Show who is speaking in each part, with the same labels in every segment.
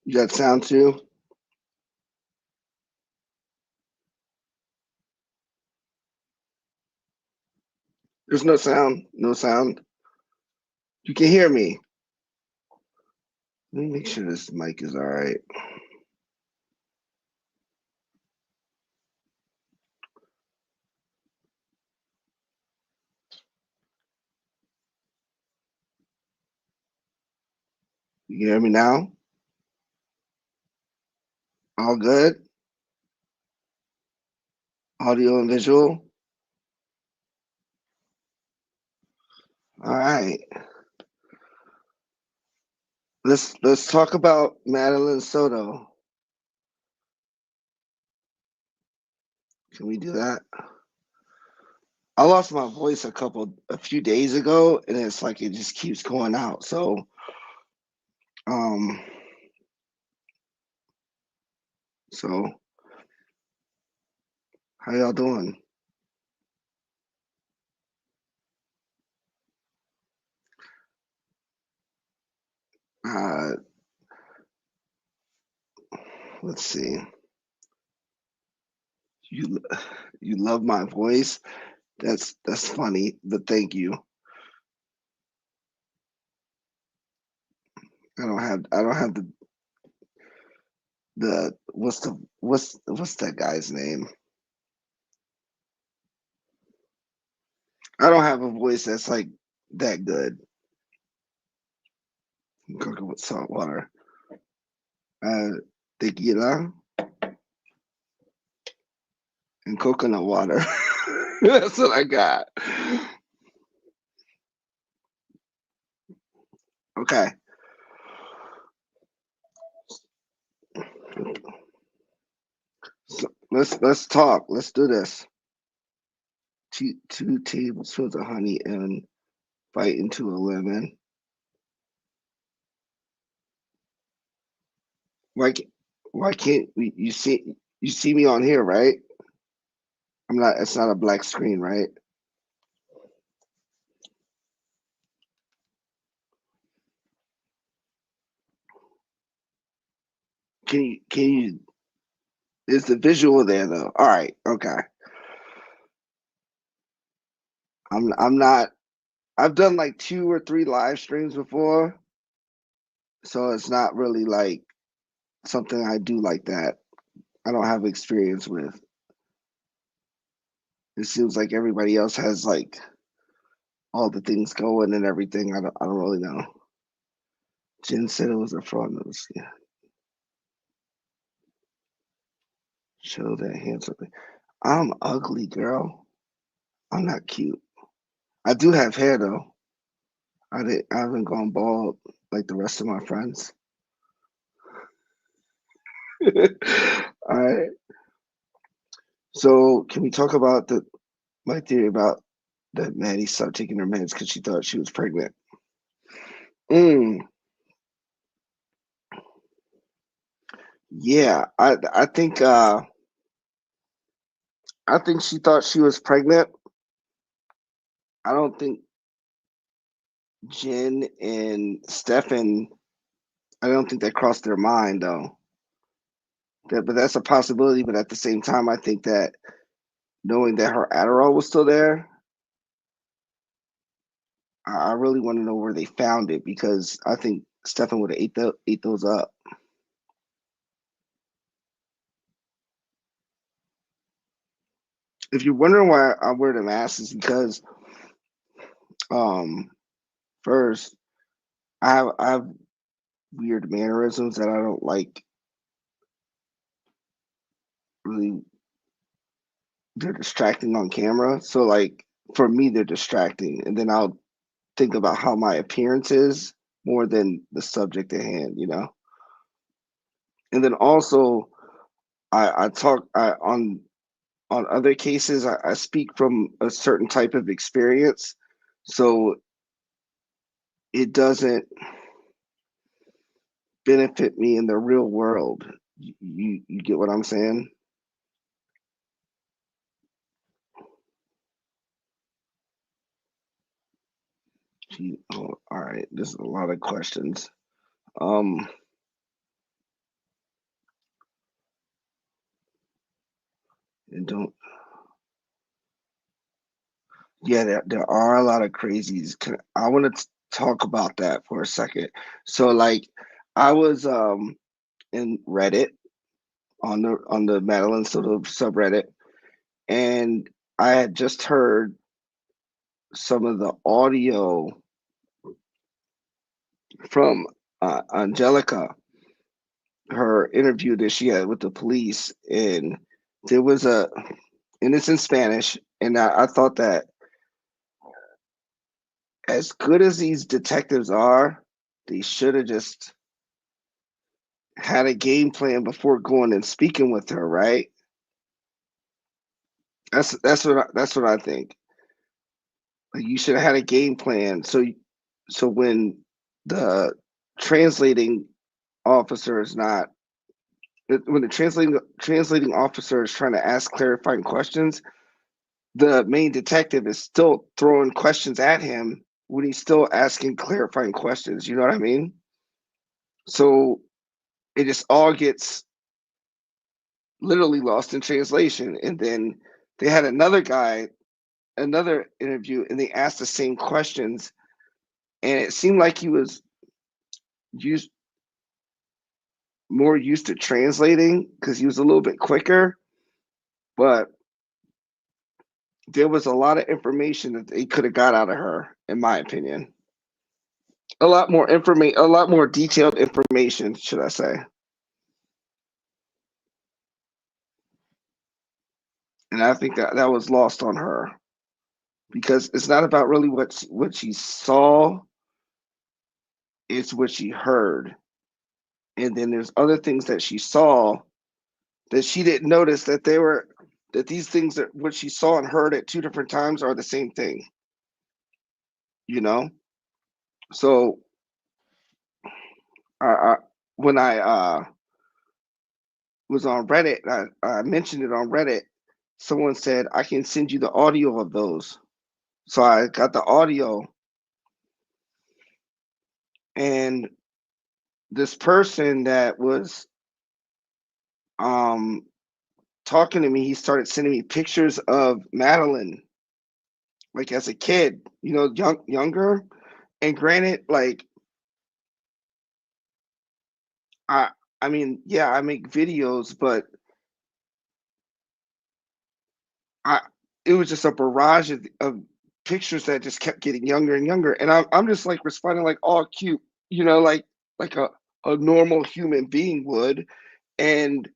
Speaker 1: You got sound too? There's no sound. No sound. You can hear me. Let me make sure this mic is all right. You can hear me now? All good? Audio and visual? All right. Let's talk about Madeline Soto. Can we do that? I lost my voice a few days ago, and it's like it just keeps going out. So, um, so how y'all doing? Uh, let's see. You you love my voice. That's funny, but thank you. I don't have the what's that guy's name? I don't have a voice that's like that good. I'm cooking with salt water. Tequila and coconut water. That's what I got. Okay. So let's talk. Let's do this. Two tablespoons of honey and bite into a lemon. Why ca- why can't you see me on here, right? I'm not it's not a black screen, right? Can you is the visual there though? All right, okay. I'm not I've done like two or three live streams before, so it's not really like something I do like that. I don't have experience with. It seems like everybody else has like all the things going and everything. I don't really know. Jen said it was a fraud. Yeah, show that handsome. I'm ugly, girl. I'm not cute. I do have hair though. I haven't gone bald like the rest of my friends. All right. So can we talk about the my theory about that Maddie stopped taking her meds because she thought she was pregnant? Mm, yeah, I think she thought she was pregnant. I don't think Jen and Stefan. I don't think that crossed their mind though. But that's a possibility. But at the same time, I think that knowing that her Adderall was still there, I really want to know where they found it because I think Stefan would have ate those up. If you're wondering why I wear the mask, is because um first I have weird mannerisms that I don't like really they're distracting on camera. So like for me they're distracting and then I'll think about how my appearance is more than the subject at hand, you know? And then also I talk on other cases I speak from a certain type of experience. So it doesn't benefit me in the real world. You get what I'm saying? Oh, all right. There's a lot of questions. Um, And don't. Yeah, there are a lot of crazies. I want to talk about that for a second. So like, I was in Reddit on the Madeline Soto subreddit, and I had just heard some of the audio from Angelica, her interview that she had with the police, and there was a, and it's in Spanish, and I thought that as good as these detectives are, they should have just had a game plan before going and speaking with her, right? That's what I think. Like you should have had a game plan. So when the translating officer is not when the translating officer is trying to ask clarifying questions, the main detective is still throwing questions at him when he's still asking clarifying questions. You know what I mean? So it just all gets literally lost in translation. And then they had another interview, and they asked the same questions, and it seemed like he was used more used to translating because he was a little bit quicker, but there was a lot of information that they could have got out of her, in my opinion. A lot more detailed information, should I say? And I think that that was lost on her because it's not about really what she saw; it's what she heard. And then there's other things that she saw that she didn't notice that these things that what she saw and heard at two different times are the same thing. You know, so I when I was on Reddit, I mentioned it on Reddit. Someone said I can send you the audio of those. So I got the audio, and this person that was um talking to me, he started sending me pictures of Madeline, like as a kid, younger. And granted, like I I mean, yeah, I make videos, but I it was just a barrage of pictures that just kept getting younger and younger, and I'm just like responding like all cute, like a normal human being would, and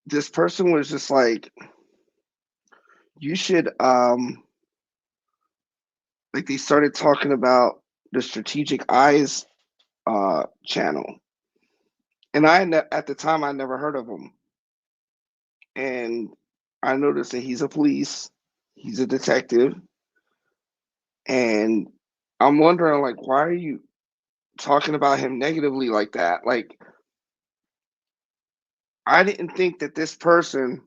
Speaker 1: this person was just like, you should like they started talking about the Strategic Eyes channel, and at the time I never heard of him, and I noticed that he's a police, he's a detective, and I'm wondering like why are you talking about him negatively like that? Like I didn't think that this person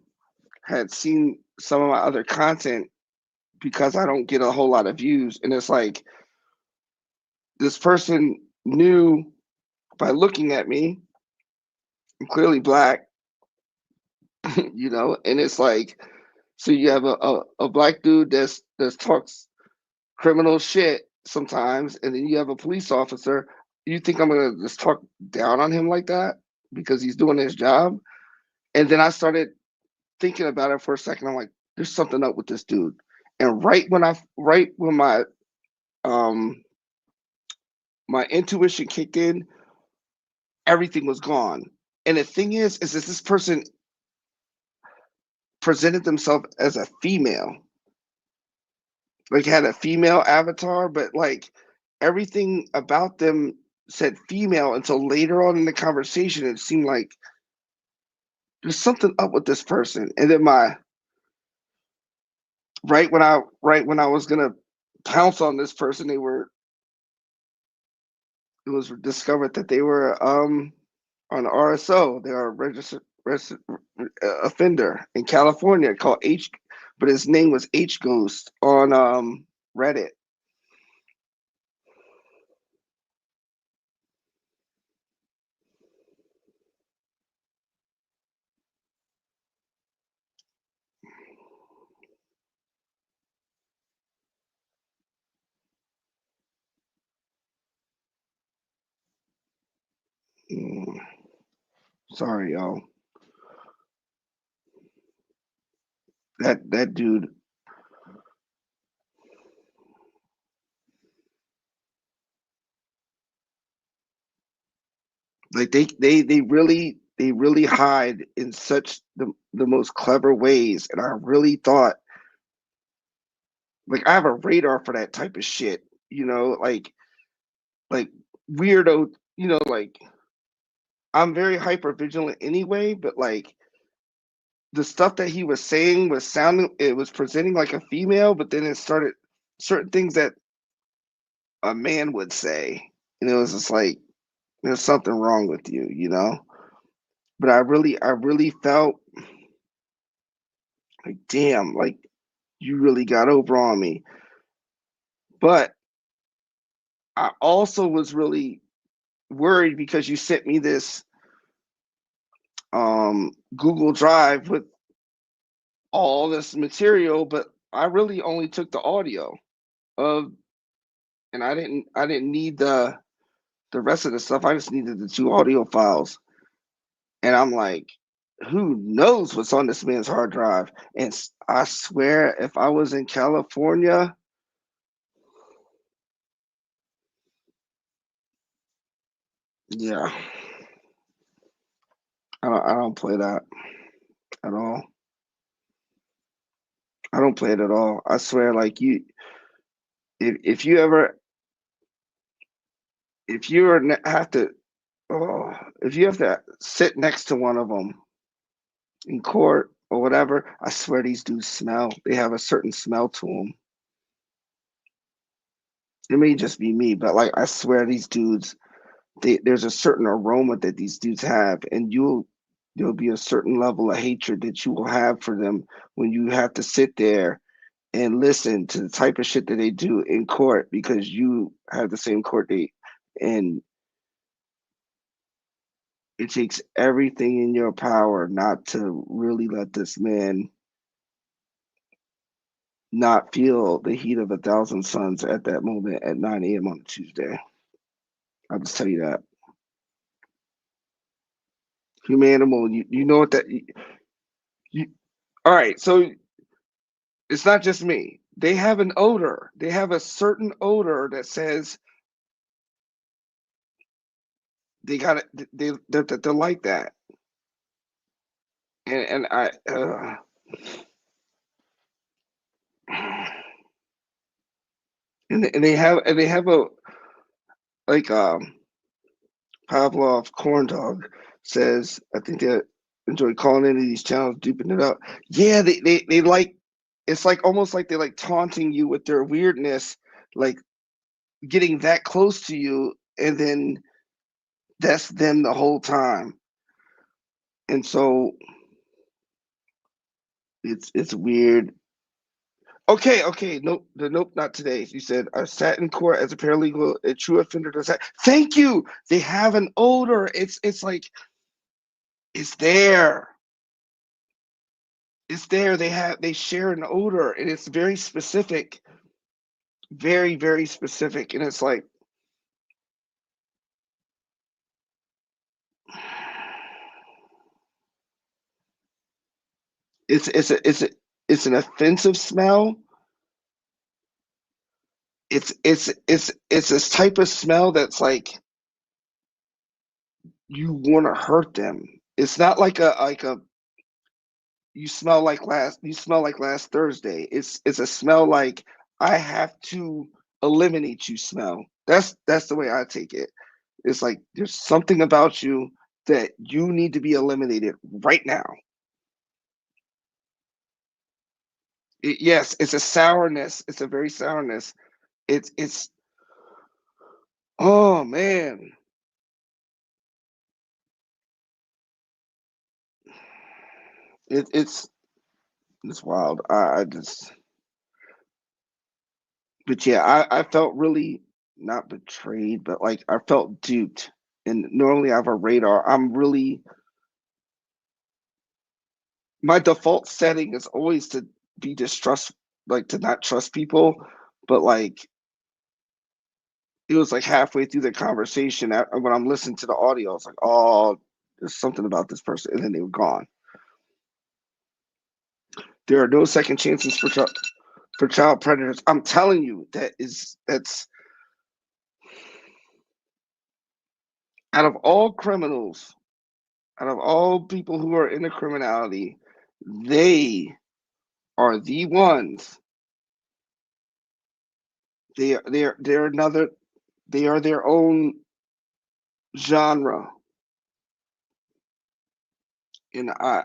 Speaker 1: had seen some of my other content because I don't get a whole lot of views, and it's like this person knew by looking at me, I'm clearly black, and it's like so you have a black dude that talks criminal shit sometimes, and then you have a police officer. You think I'm gonna just talk down on him like that because he's doing his job? And then I started thinking about it for a second. I'm like, there's something up with this dude. And right when um my intuition kicked in, everything was gone. And the thing is that this person presented themselves as a female, like had a female avatar, but like everything about them said female until later on in the conversation. It seemed like there's something up with this person. And then my right when I was gonna pounce on this person, it was discovered that they were on RSO. They are a registered offender in California called H, but his name was H Ghost on Reddit. Mm, sorry, y'all. That dude, like they really hide in such the most clever ways, and I really thought, like, I have a radar for that type of shit, like weirdo, like I'm very hyper vigilant anyway, but like the stuff that he was saying was sounding, it was presenting like a female, but then it started certain things that a man would say, and it was just like there's something wrong with you. But I really felt like, damn, like you really got over on me. But I also was really worried because you sent me this Google Drive with all this material, but I really only took the audio of, and I didn't need the rest of the stuff. I just needed the two audio files. And I'm like, who knows what's on this man's hard drive? And I swear, if I was in California, yeah, I don't play that at all. I don't play it at all. I swear, like if you ever, if you have to, oh, if you have to sit next to one of them in court or whatever, I swear these dudes smell. They have a certain smell to them. It may just be me, but like I swear these dudes, there's a certain aroma that these dudes have, and there'll be a certain level of hatred that you will have for them when you have to sit there and listen to the type of shit that they do in court because you have the same court date. And it takes everything in your power not to really let this man not feel the heat of 1,000 suns at that moment at 9 a.m. on a Tuesday. I'll just tell you that. Humanimal, you know what you all right, so it's not just me. They have an odor. They have a certain odor that says they got it. They're like that, and and they have a, like, Pavlov corn dog says. I think they enjoy calling into these channels, duping it up. Yeah, they like. It's like almost like they like taunting you with their weirdness, like getting that close to you, and then that's them the whole time. And so it's weird. Okay. Nope, not today. You said I sat in court as a paralegal. A true offender does that. Thank you. They have an odor. It's like it's there. It's there. They share an odor, and it's very specific, very very specific. And it's like it's an offensive smell. It's this type of smell that's like you want to hurt them. It's not like a you smell like last Thursday. It's a smell like I have to eliminate you smell. That's the way I take it. It's like there's something about you that you need to be eliminated right now. Yes, it's a sourness. It's a very sourness. It's oh man. It, it's wild. I just but yeah, I felt really not betrayed, but like I felt duped. And normally I have a radar. I'm really My default setting is always to be distrust, like to not trust people, but like it was like halfway through the conversation when I'm listening to the audio, I was like, oh, there's something about this person, and then they were gone. There are no second chances for child predators. I'm telling you, that's out of all criminals, out of all people who are into criminality, they are the ones. They're another. They are their own genre, and I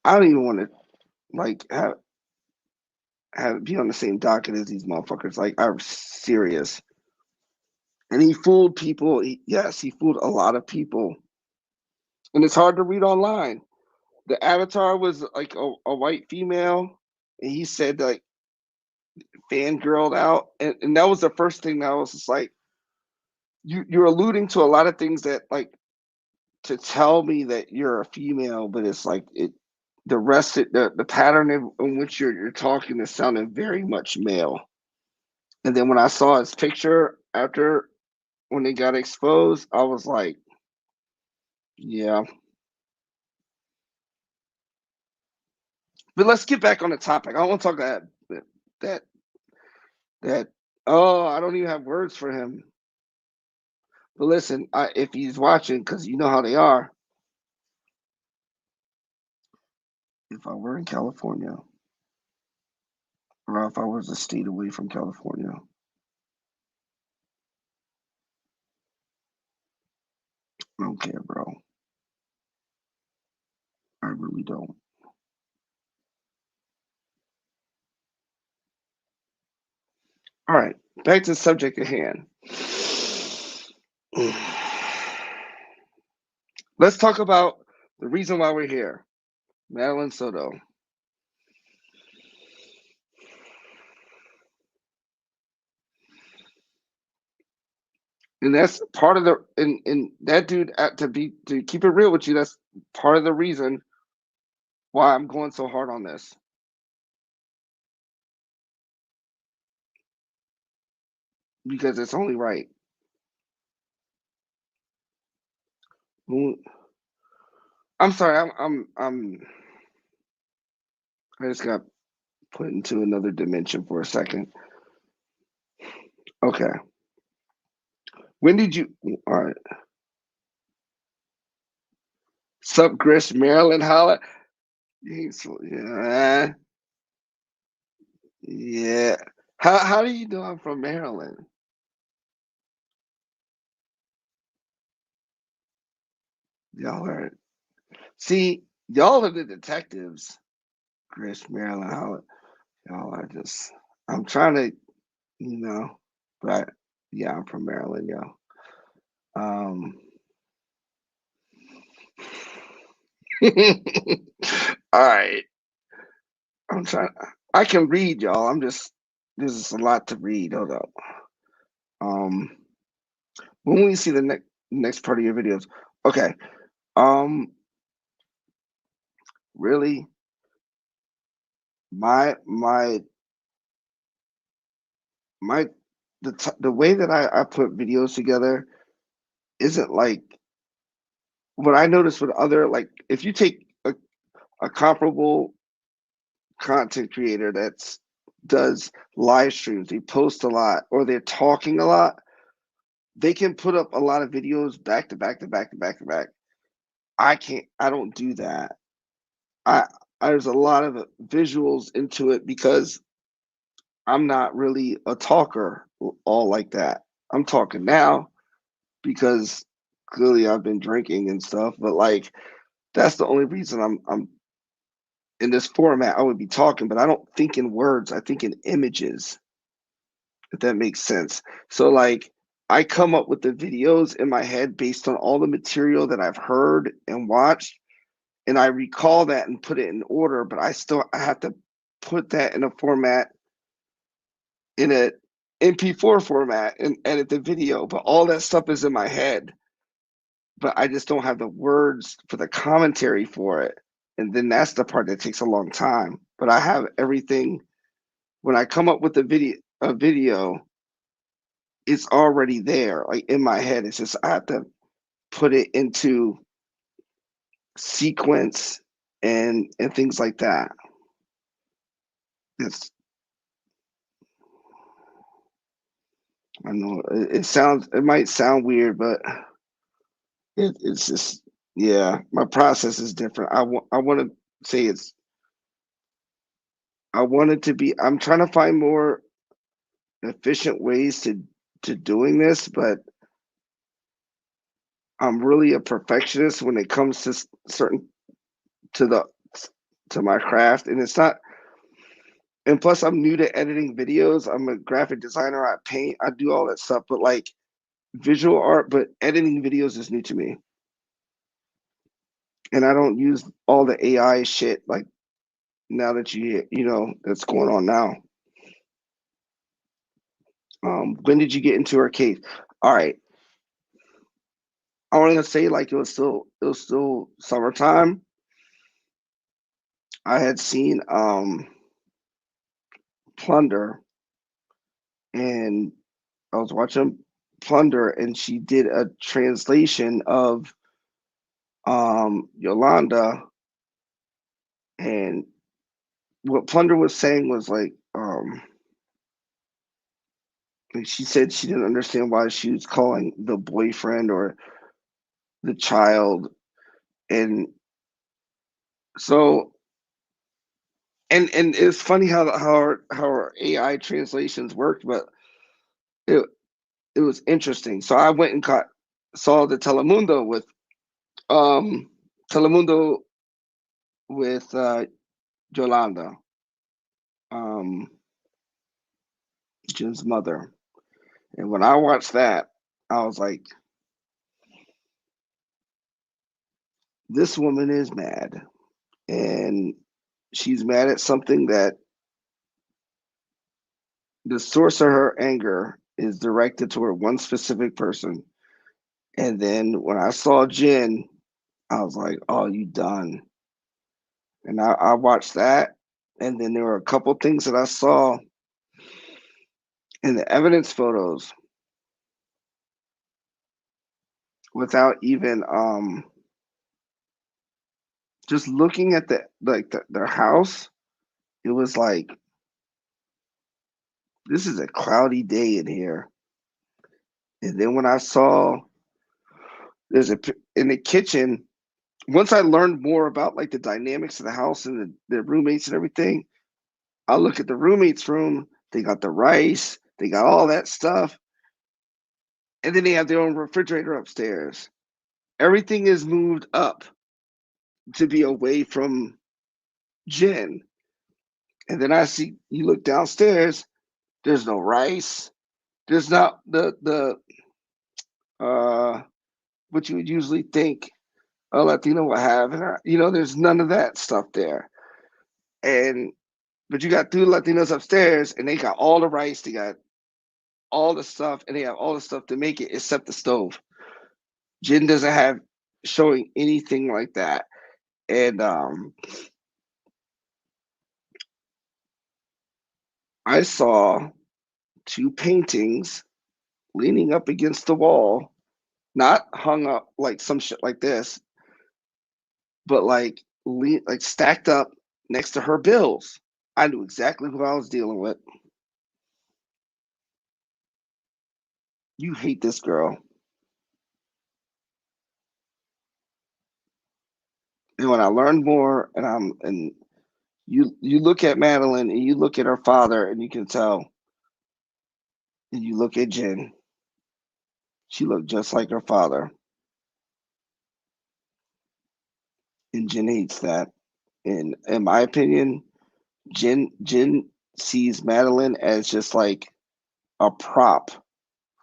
Speaker 1: don't even want to like have be on the same docket as these motherfuckers. Like I'm serious. And he fooled people. Yes, he fooled a lot of people, and it's hard to read online. The avatar was like a white female, and he said like fangirled out, and that was the first thing that I was just like, you're alluding to a lot of things that like to tell me that you're a female, but it's like the rest of the pattern in which you're talking is sounding very much male. And then when I saw his picture after when they got exposed, I was like, yeah. But let's get back on the topic. I don't want to talk that that. Oh, I don't even have words for him. But listen, if he's watching, because you know how they are. If I were in California, or if I was a state away from California, I don't care, bro. I really don't. All right, back to the subject at hand. Let's talk about the reason why we're here. Madeline Soto. And that's part of the and that dude to keep it real with you, that's part of the reason why I'm going so hard on this. Because it's only right. I'm sorry, I just got put into another dimension for a second. Okay. When did you all right. Sup Chris Maryland holla? Yeah. Yeah. How do you know I'm from Maryland? Y'all are see, y'all are the detectives. Chris Maryland holla. Y'all are just I'm trying to, you know, but yeah, I'm from Maryland, y'all. Um all right. I'm trying I can read, y'all. I'm just this is a lot to read. Hold up. Um when we see the next part of your videos. Okay. Um really my my the way that I put videos together isn't like what I noticed with other like if you take a comparable content creator that's does live streams, they post a lot or they're talking a lot, they can put up a lot of videos back to back to back to back to back. I can't I don't do that. I there's a lot of visuals into it because I'm not really a talker all like that. I'm talking now because clearly I've been drinking and stuff, but like that's the only reason I'm in this format. I would be talking, but I don't think in words. I think in images, if that makes sense. So like I come up with the videos in my head based on all the material that I've heard and watched, and I recall that and put it in order, but I have to put that in a format in a MP4 format and edit the video, but all that stuff is in my head. But I just don't have the words for the commentary for it. And then that's the part that takes a long time. But I have everything when I come up with a video, it's already there, like in my head. It's just I have to put it into sequence and things like that. It's I know it might sound weird, but it's just yeah, my process is different. I want to say I want it to be. I'm trying to find more efficient ways to doing this, but I'm really a perfectionist when it comes to certain to the to my craft, and it's not. And plus, I'm new to editing videos. I'm a graphic designer. I paint. I do all that stuff, but like visual art, but editing videos is new to me, and I don't use all the AI shit like now that you know that's going on now. When did you get into arcade? All right, I want to say like it was still summertime. I had seen Plunder, and I was watching Plunder, and she did a translation of Yolanda, and what Plunder was saying was like she said she didn't understand why she was calling the boyfriend or the child, and so and it's funny how our AI translations worked, but it it was interesting. So I went and saw the um Telemundo with Yolanda, um Jin's mother. And when I watched that, I was like, this woman is mad. And she's mad at something that the source of her anger is directed toward one specific person. And then when I saw Jin, I was like, oh, you done. And I watched that. And then there were a couple things that I saw in the evidence photos without even just looking at their house. It was like, this is a cloudy day in here. And then when I saw in the kitchen, once I learned more about like the dynamics of the house and the roommates and everything, I look at the roommates' room. They got the rice, they got all that stuff, and then they have their own refrigerator upstairs. Everything is moved up to be away from Jen. And then I see you look downstairs. There's no rice. There's not the what you would usually think a Latino would have. And there's none of that stuff there. And but you got two Latinos upstairs, and they got all the rice, they got all the stuff, and they have all the stuff to make it except the stove. Jen doesn't have showing anything like that. And I saw two paintings leaning up against the wall, not hung up like some shit like this, but like stacked up next to her bills. I knew exactly who I was dealing with. You hate this girl. And when I learned more, and you look at Madeline and you look at her father and you can tell, and you look at Jen, she looked just like her father, and Jen hates that. And in my opinion, Jen sees Madeline as just like a prop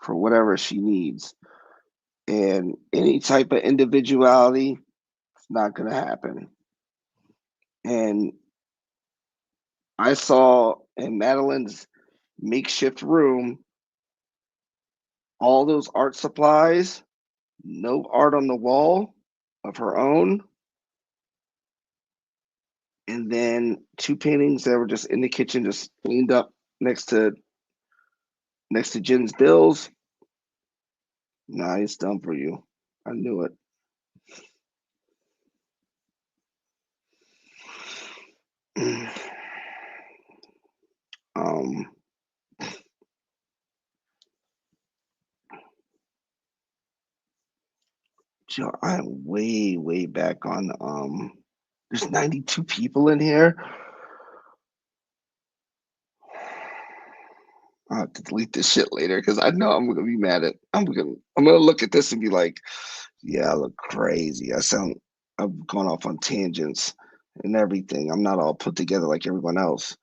Speaker 1: for whatever she needs, and any type of individuality is not going to happen. And I saw in Madeline's makeshift room all those art supplies, no art on the wall of her own, and then two paintings that were just in the kitchen, just leaned up next to Jen's bills. Nah, it's done for you. I knew it. um, Joe, I am way back on. There's 92 people in here. I'll have to delete this shit later because I know I'm gonna be mad at. I'm gonna look at this and be like, yeah, I look crazy. I'm going off on tangents and everything. I'm not all put together like everyone else.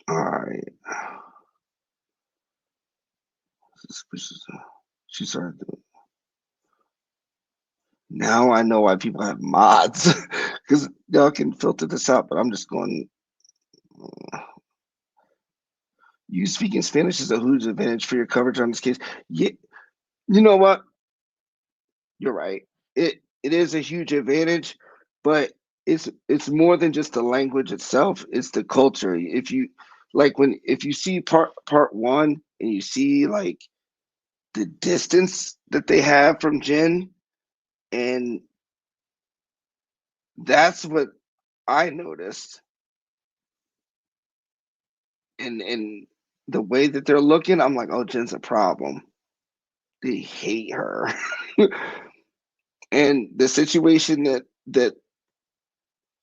Speaker 1: All right. Suspicious. She started doing. Now I know why people have mods because y'all can filter this out. But I'm just going. You speaking Spanish is a huge advantage for your coverage on this case. Yeah, you know what? You're right. It is a huge advantage, but it's more than just the language itself. It's the culture. If you like when if you see part one and you see like the distance that they have from Jen, and that's what I noticed. And the way that they're looking, I'm like, oh, Jen's a problem. They hate her. And the situation that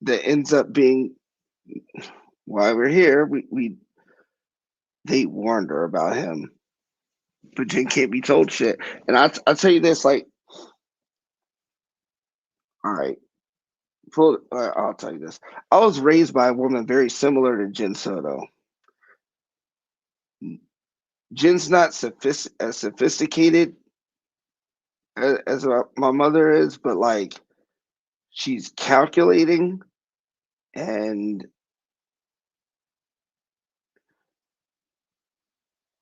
Speaker 1: ends up being why we're here, we they warned her about him, but Jen can't be told shit. And I'll tell you this, like, all right, I'll tell you this. I was raised by a woman very similar to Jen Soto. Jen's not as sophisticated as my mother is, but like she's calculating and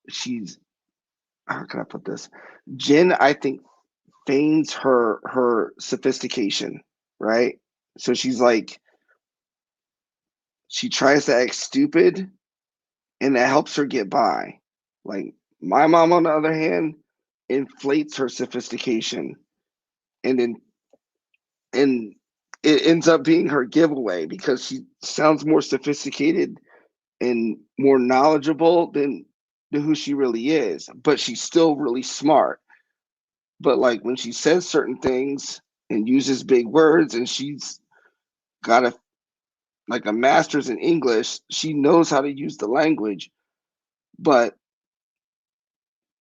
Speaker 1: she's how can I put this? Jen, I think, feigns her sophistication, right? So she's like she tries to act stupid and that helps her get by. Like my mom, on the other hand, inflates her sophistication, and then and it ends up being her giveaway because she sounds more sophisticated and more knowledgeable than who she really is. But she's still really smart. But like when she says certain things and uses big words, and she's got a master's in English, she knows how to use the language, but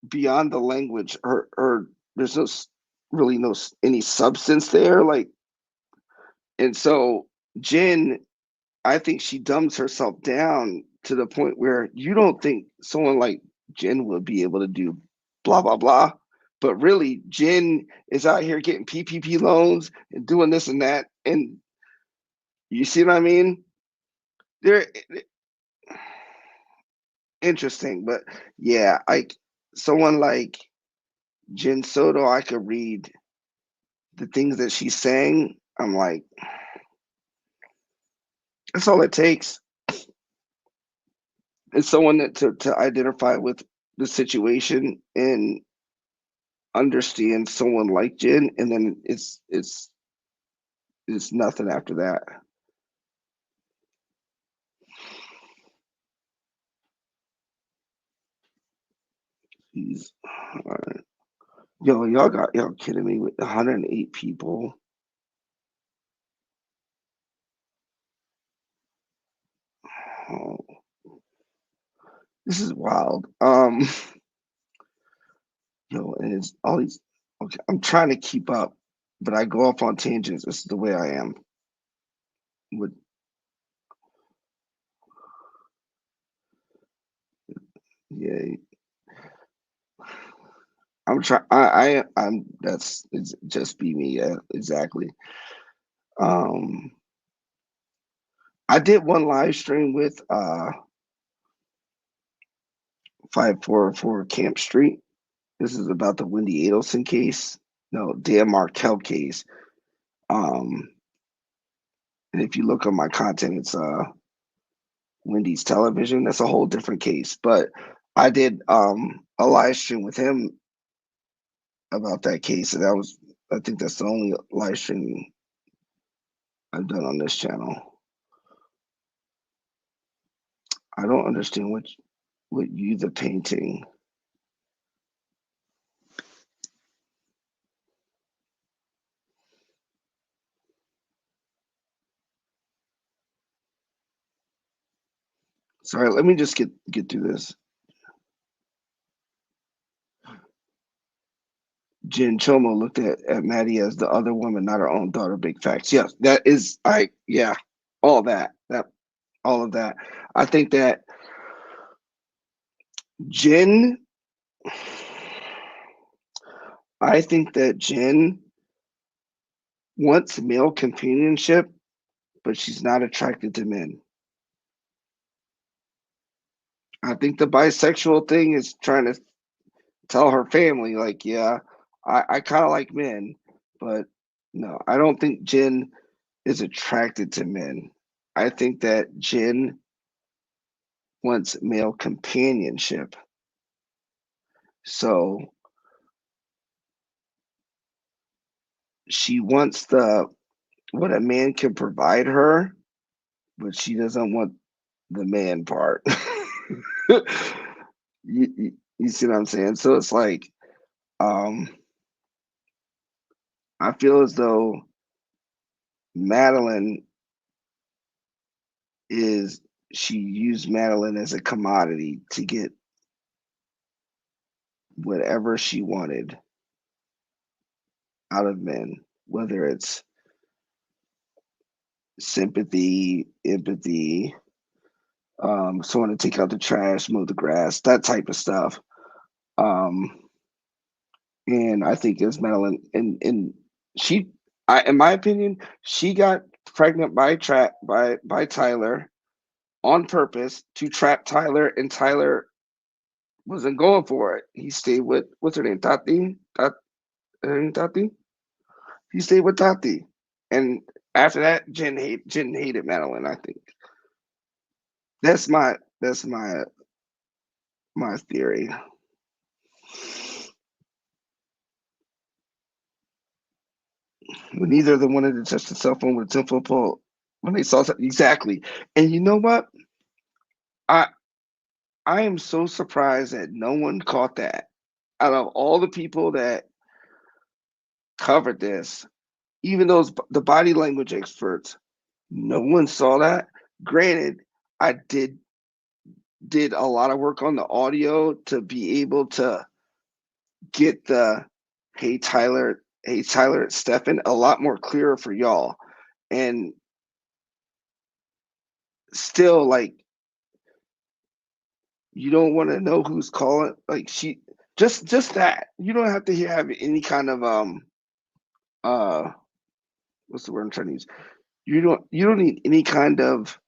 Speaker 1: beyond the language, her there's really no any substance there. Like, and so Jen, I think she dumbs herself down to the point where you don't think someone like Jen would be able to do blah blah blah, but really Jen is out here getting PPP loans and doing this and that, and you see what I mean? They're interesting, but yeah, someone like Jen Soto, I could read the things that she's saying. I'm like, that's all it takes. It's someone that to identify with the situation and understand someone like Jen, and then it's nothing after that. He's yo, y'all kidding me with 108 people. Oh, this is wild. Yo, and it's all these. Okay, I'm trying to keep up, but I go off on tangents. This is the way I am. With yeah, I'm trying. I'm. That's it's just be me. Yeah, exactly. Um, I did one live stream with 544 Camp Street. This is about the Wendy Adelson case. No, Dan Markel case. Um, And if you look on my content, it's Wendy's Television. That's a whole different case. But I did a live stream with him about that case, and I think that's the only live stream I've done on this channel. I don't understand what you the painting. Sorry, let me just get through this. Jen Chomo looked at Maddie as the other woman, not her own daughter. Big facts. Yes, that is all that. All of that. I think that Jen I think that Jen wants male companionship, but she's not attracted to men. I think the bisexual thing is trying to tell her family, like, yeah, I kind of like men, but no, I don't think Jen is attracted to men. I think that Jen wants male companionship. So she wants what a man can provide her, but she doesn't want the man part. You see what I'm saying? So it's like, um, I feel as though Madeline she used Madeline as a commodity to get whatever she wanted out of men, whether it's sympathy, empathy, someone to take out the trash, mow the grass, that type of stuff. And I think it's Madeline, and she, in my opinion, she got pregnant by Tyler on purpose to trap Tyler, and Tyler wasn't going for it. He stayed with what's her name, Tati. Tati. He stayed with Tati, and after that, Jen hated Madeline. I think that's my theory. When neither of them wanted to touch the cell phone with a 10-foot pole, when they saw something exactly, and you know what, I I am so surprised that no one caught that. Out of all the people that covered this, even the body language experts, no one saw that. Granted, I did a lot of work on the audio to be able to get the hey Tyler, it's Stefan a lot more clearer for y'all. And still, like, you don't want to know who's calling. Like, she just that. You don't have to have any kind of uh what's the word I'm trying to use? You don't need any kind of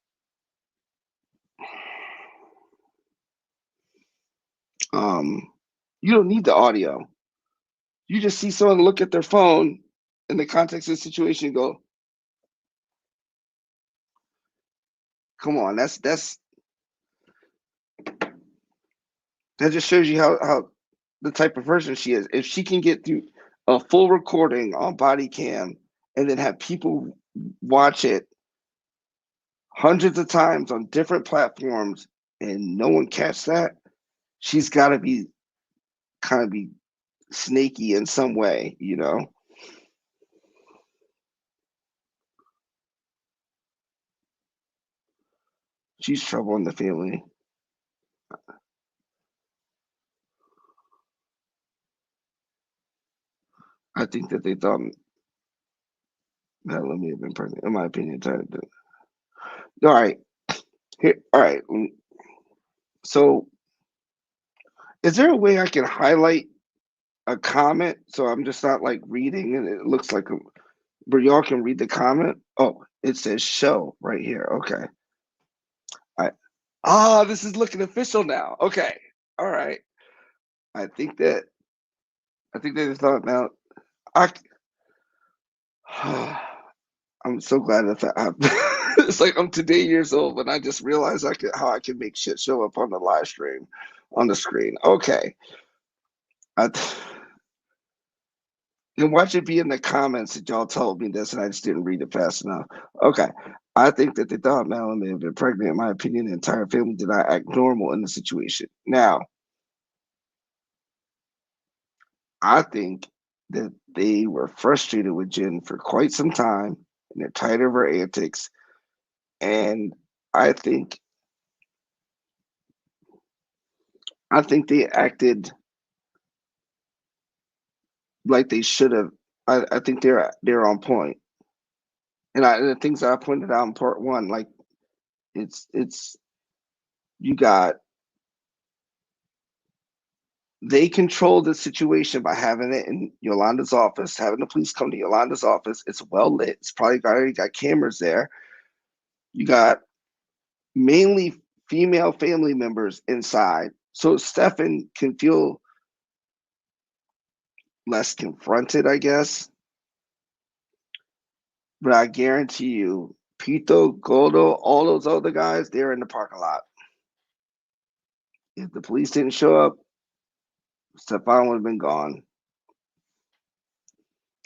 Speaker 1: um you don't need the audio. You just see someone look at their phone in the context of the situation and go, come on, that just shows you how the type of person she is. If she can get through a full recording on body cam and then have people watch it hundreds of times on different platforms and no one catch that, she's got to be kind of be snaky in some way. She's trouble in the family. I think that they thought that let me have been pregnant, in my opinion. All right, here. All right. So, is there a way I can highlight a comment so I'm just not like reading and it looks like where y'all can read the comment? Oh, it says show right here. Okay. I this is looking official now. Okay. All right. I think that I think they thought now I I'm so glad that happened. It's like I'm today years old, and I just realized how I can make shit show up on the live stream, on the screen. Okay, I, and watch it be in the comments that y'all told me this, and I just didn't read it fast enough. Okay, I think that they thought Madeline may have been pregnant. In my opinion, the entire family did not act normal in the situation. Now, I think that they were frustrated with Jen for quite some time, and they're tired of her antics. And I think I think they acted like they should have. I think they're on point. And the things that I pointed out in part one, like it's you got they controlled the situation by having it in Yolanda's office, having the police come to Yolanda's office. It's well lit. It's probably already got cameras there. You got mainly female family members inside. So Stefan can feel less confronted, I guess. But I guarantee you, Pito, Goldo, all those other guys, they're in the parking lot. If the police didn't show up, Stefan would have been gone.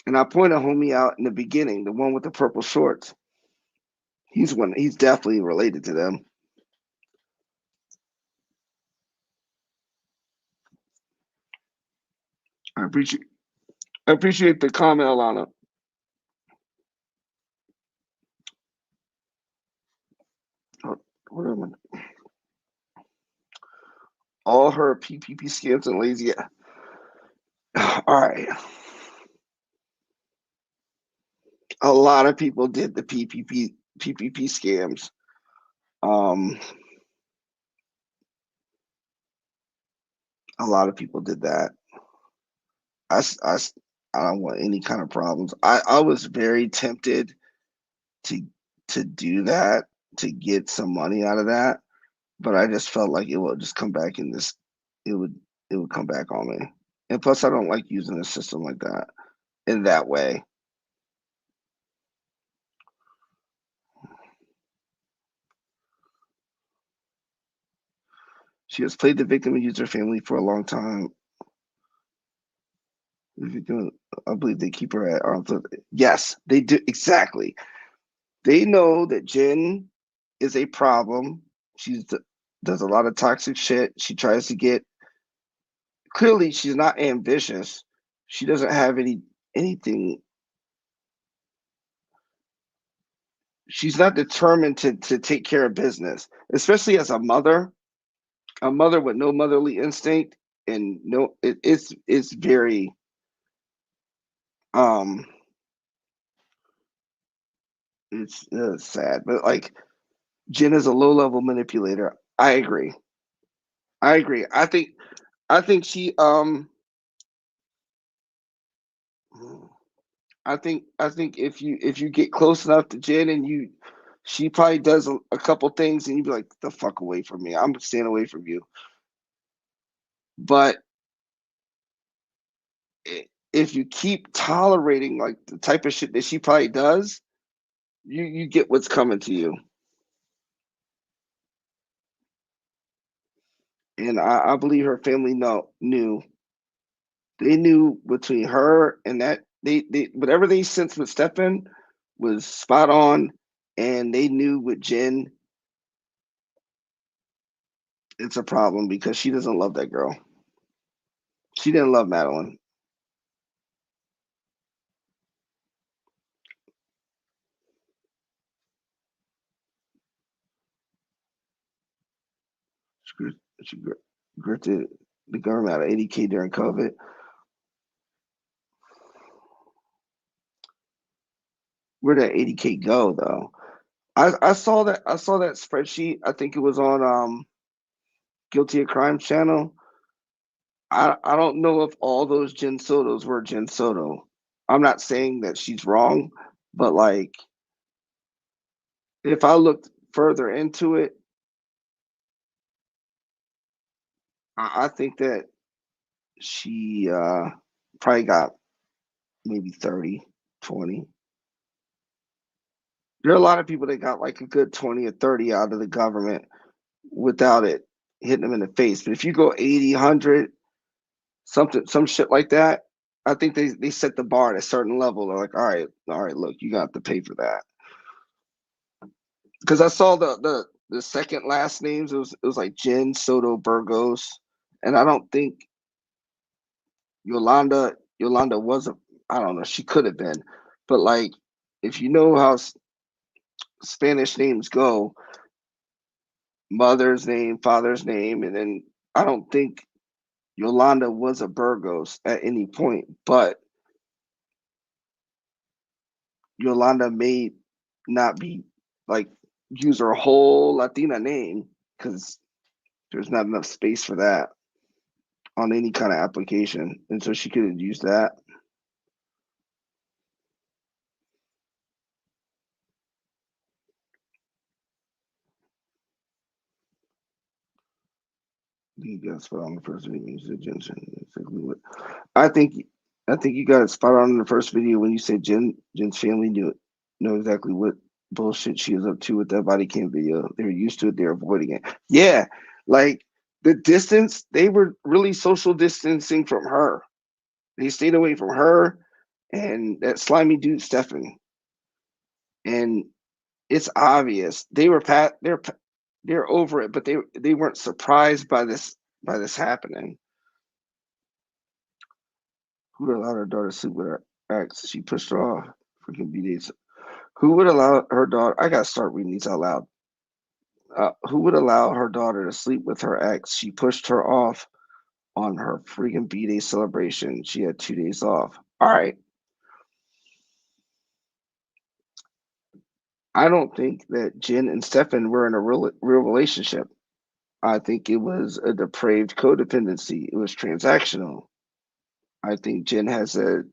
Speaker 1: And I pointed homie out in the beginning, the one with the purple shorts. He's definitely related to them. I appreciate the comment, Alana. Oh, what am I? All her PPP scams and lazy. All right. A lot of people did the PPP scams. Um, a lot of people did that. I, I, I don't want any kind of problems. I was very tempted to to do that to get some money out of that, but I just felt like it would just come back in this. It would it would come back on me. And plus, I don't like using a system like that in that way. She has played the victim and used her family for a long time. The victim, I believe they keep her at arm's length. Yes, they do exactly. They know that Jen is a problem. She does a lot of toxic shit. She tries to get. Clearly, she's not ambitious. She doesn't have anything. She's not determined to take care of business, especially as a mother with no motherly instinct and no. It's very um. It's sad, but like Jen is a low level manipulator. I agree. I agree. I think she I think if you get close enough to Jen and she probably does a couple things and you'd be like, the fuck away from me. I'm staying away from you. But if you keep tolerating like the type of shit that she probably does, you get what's coming to you. And I believe her family knew. They knew between her and that they whatever they sensed with Stefan was spot on, and they knew with Jen it's a problem because she doesn't love that girl. She didn't love Madeline. She grifted the government out of 80K during COVID. Where'd that 80K go though? I saw that spreadsheet. I think it was on Guilty of Crime channel. I don't know if all those Jen Sotos were Jen Soto. I'm not saying that she's wrong, but like if I looked further into it, I think that she probably got maybe 30, 20. There are a lot of people that got like a good 20 or 30 out of the government without it hitting them in the face. But if you go 80, 100, something, some shit like that, I think they set the bar at a certain level. They're like, all right, look, you got to pay for that. Because I saw the second last names. It was like Jen Soto Burgos, and I don't think Yolanda was a. I don't know. She could have been, but like if you know how Spanish names go, mother's name, father's name, and then I don't think Yolanda was a Burgos at any point, but Yolanda may not be like use her whole Latina name because there's not enough space for that on any kind of application, and so she could have used that. You got spot on the first video. You said exactly what I think. I think you got it spot on in the first video when you said Jen's family know exactly what bullshit she was up to with that body cam video. They're used to it. They're avoiding it. Yeah, like the distance. They were really social distancing from her. They stayed away from her and that slimy dude Stefan. And it's obvious they were they're over it, but they weren't surprised by this happening. Who would allow her daughter to sleep with her ex? She pushed her off. Freaking BDs. Who would allow her daughter? I gotta start reading these out loud. Who would allow her daughter to sleep with her ex? She pushed her off on her freaking B-Day celebration. She had 2 days off. All right. I don't think that Jen and Stefan were in a real relationship. I think it was a depraved codependency. It was transactional. I think Jen has a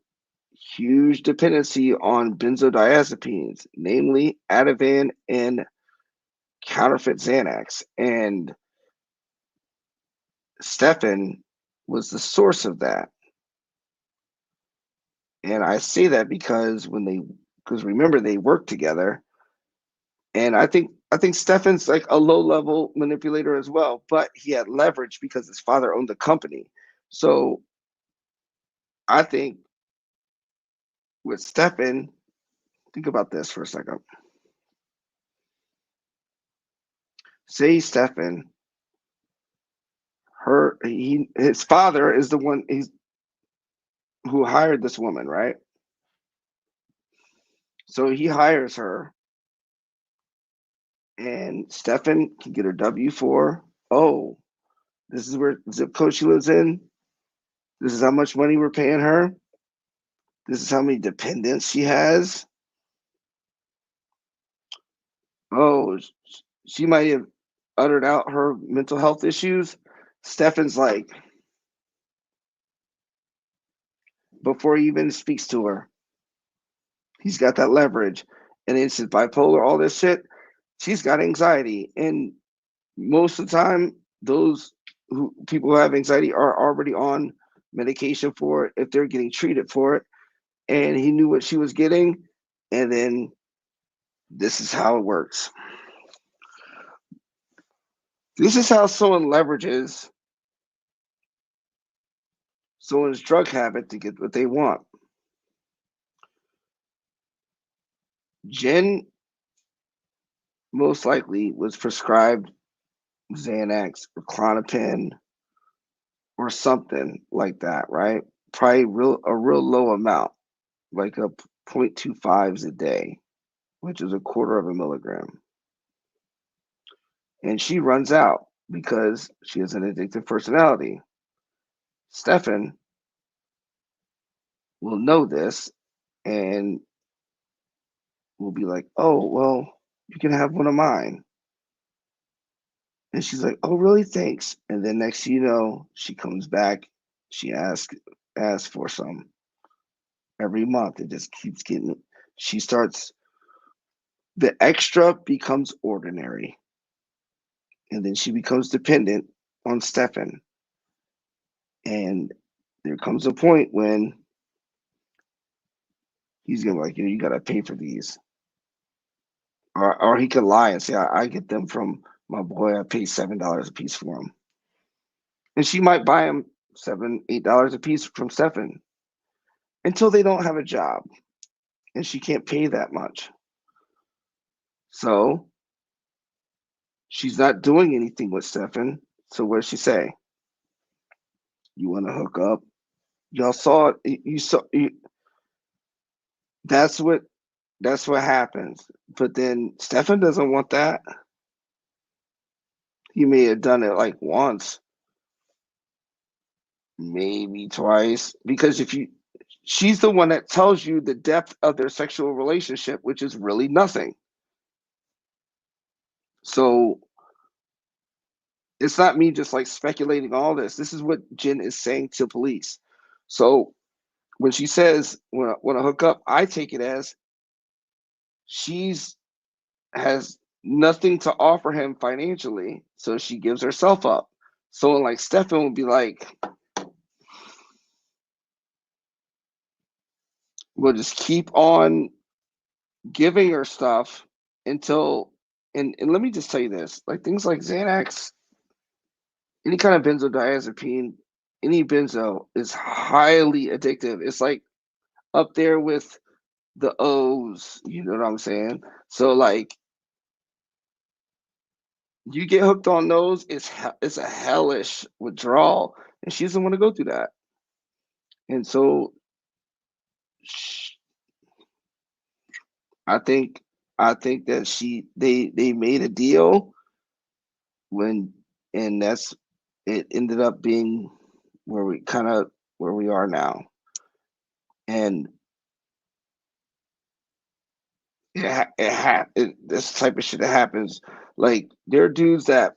Speaker 1: huge dependency on benzodiazepines, namely Ativan and counterfeit Xanax. And Stefan was the source of that. And I say that because remember they worked together. And I think Stefan's like a low level manipulator as well, but he had leverage because his father owned the company. So I think with Stefan, think about this for a second. Say Stefan, his father is the one who hired this woman, right? So he hires her, and Stefan can get her W-4. Oh, this is where zip code she lives in. This is how much money we're paying her. This is how many dependents she has. Oh, she might have uttered out her mental health issues. Stefan's like, before he even speaks to her, he's got that leverage. And it's bipolar, all this shit. She's got anxiety. And most of the time, those people who have anxiety are already on medication for it if they're getting treated for it. And he knew what she was getting. And then this is how it works. This is how someone leverages someone's drug habit to get what they want. Jen most likely was prescribed Xanax or Clonopin or something like that, right? Probably a real low amount, like a 0.25s a day, which is a quarter of a milligram. And she runs out because she has an addictive personality. Stefan will know this and will be like, oh, well, you can have one of mine. And she's like, oh, really? Thanks. And then next thing you know, she comes back. She asks for some every month. It just keeps getting. She starts. The extra becomes ordinary, and then she becomes dependent on Stefan. And there comes a point when he's gonna be like, you know, you gotta pay for these. or he could lie and say, I get them from my boy. I pay $7 a piece for them, and she might buy them $7, $8 a piece from Stefan until they don't have a job, and she can't pay that much. So she's not doing anything with Stefan. So what does she say? You want to hook up? Y'all saw it. You saw. That's what happens. But then Stefan doesn't want that. He may have done it like once, maybe twice, because if you she's the one that tells you the depth of their sexual relationship, which is really nothing. So it's not me just like speculating all this. This is what Jen is saying to police. So when she says when I hook up, I take it as she's has nothing to offer him financially, so she gives herself up. Someone like Stefan would be like, we'll just keep on giving her stuff until and let me just tell you this, like things like Xanax, any kind of benzodiazepine, any benzo is highly addictive. It's like up there with the O's, you know what I'm saying? So like you get hooked on those, it's a hellish withdrawal, and she doesn't want to go through that. And so I think that they made a deal when and that's it ended up being where we are now. And this type of shit that happens. Like there are dudes that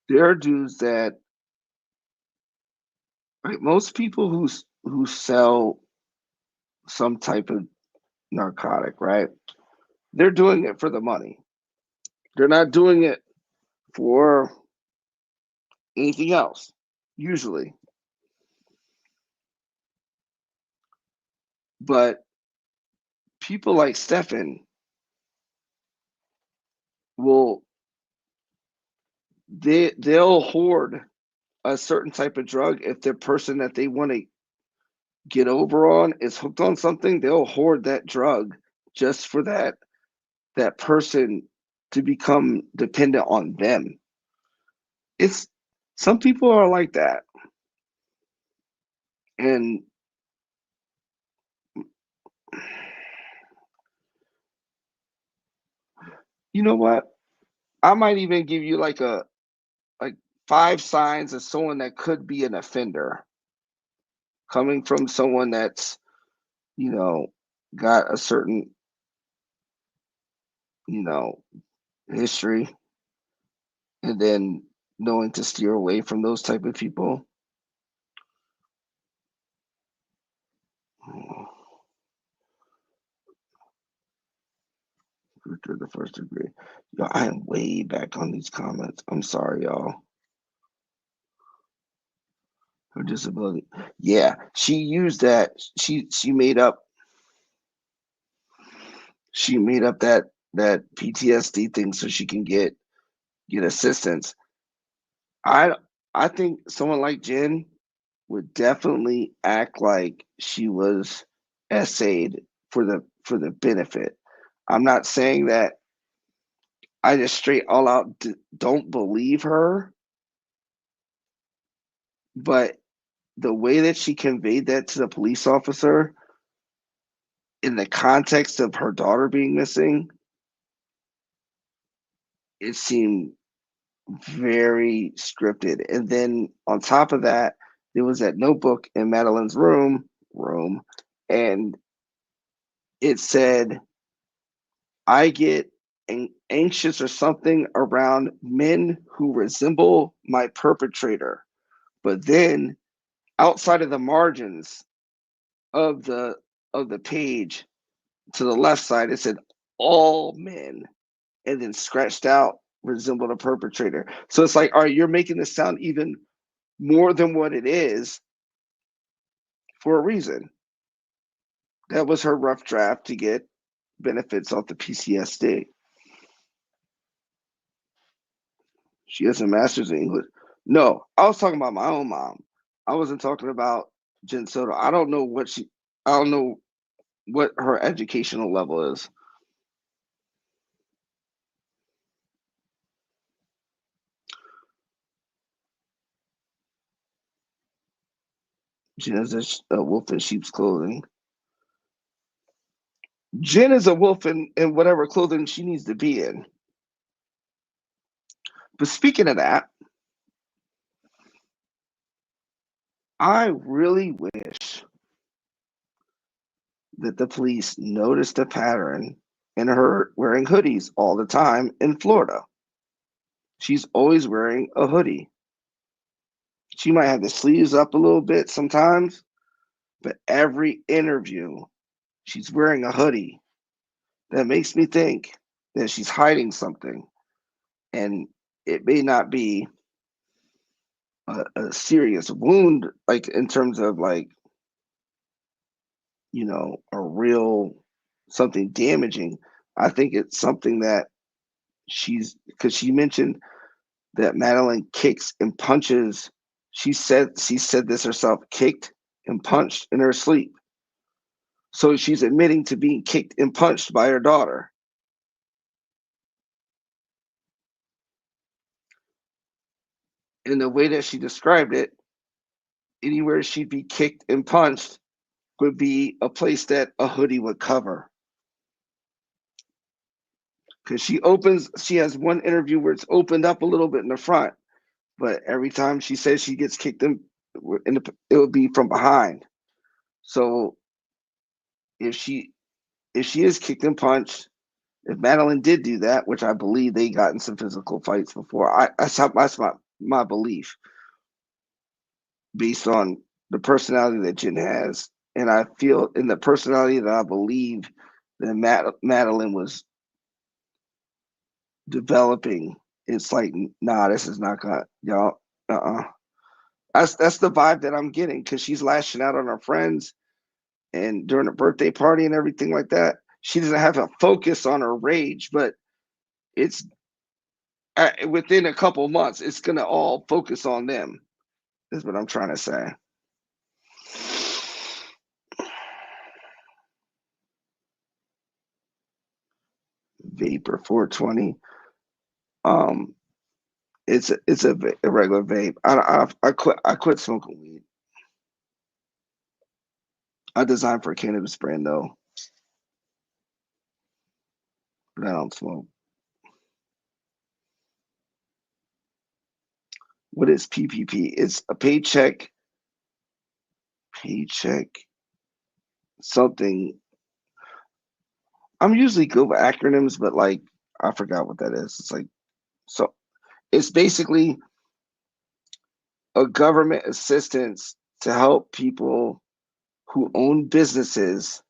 Speaker 1: there are dudes that like most people who sell some type of narcotic, right? They're doing it for the money. They're not doing it for anything else, usually. But people like Stefan will they'll hoard a certain type of drug if the person that they want to get over on is hooked on something, they'll hoard that drug just for that person to become dependent on them. It's some people are like that. And you know what? I might even give you like 5 signs of someone that could be an offender coming from someone that's, you know, got a certain, you know, history and then knowing to steer away from those type of people. To the first degree. Yo, I am way back on these comments. I'm sorry, y'all. Her disability. Yeah, she used that. She made up that PTSD thing so she can get assistance. I I think someone like Jen would definitely act like she was essayed for the benefit. I'm not saying that I just straight all out don't believe her, but the way that she conveyed that to the police officer in the context of her daughter being missing, it seemed very scripted. And then on top of that, there was that notebook in Madeline's room, and it said, "I get anxious or something around men who resemble my perpetrator." But then outside of the margins of the page to the left side, it said all men, and then scratched out resemble the perpetrator. So it's like, all right, you're making this sound even more than what it is for a reason. That was her rough draft to get benefits off the PCSD. She has a master's in English. No, I was talking about my own mom. I wasn't talking about Jen Soto. I don't know I don't know what her educational level is. Jen is a wolf in sheep's clothing. Jen is a wolf in whatever clothing she needs to be in. But speaking of that, I really wish that the police noticed a pattern in her wearing hoodies all the time in Florida. She's always wearing a hoodie. She might have the sleeves up a little bit sometimes, but every interview, she's wearing a hoodie. That makes me think that she's hiding something. And it may not be a serious wound, like in terms of like, a real something damaging. I think it's something that because she mentioned that Madeline kicks and punches. She said this herself, kicked and punched in her sleep. So she's admitting to being kicked and punched by her daughter. And the way that she described it, anywhere she'd be kicked and punched would be a place that a hoodie would cover. Because she has one interview where it's opened up a little bit in the front, but every time she says she gets kicked it would be from behind. So if she if she is kicked and punched, if Madeline did do that, which I believe they got in some physical fights before, that's my belief based on the personality that Jen has, and I feel in the personality that I believe that Madeline was developing. It's like, nah, this is not gonna, y'all. That's the vibe that I'm getting because she's lashing out on her friends and during a birthday party and everything like that. She doesn't have a focus on her rage, but it's within a couple months, it's gonna all focus on them. Is what I'm trying to say. Vapor 420. Um, it's a regular vape. I quit smoking weed. I designed for a cannabis brand though, but I don't smoke. What is PPP? It's a paycheck something. I'm usually good with acronyms, but like I forgot what that is. It's like so. It's basically a government assistance to help people who own businesses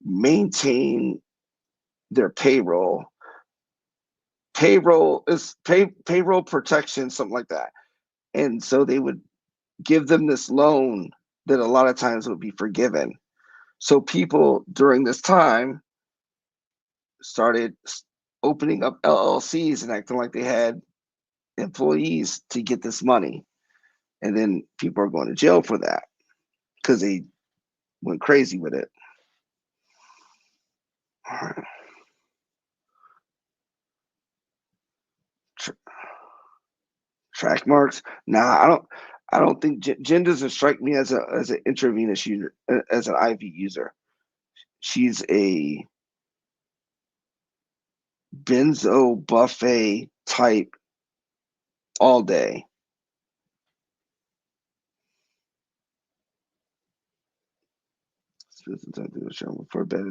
Speaker 1: maintain their payroll. Payroll protection, something like that. And so they would give them this loan that a lot of times would be forgiven. So people during this time started opening up LLCs and acting like they had employees to get this money. And then people are going to jail for that because they went crazy with it. Track marks. Nah, I don't think Jen doesn't strike me as an intravenous user, as an IV user. She's a benzo buffet type all day. Spend some time to shower before bed.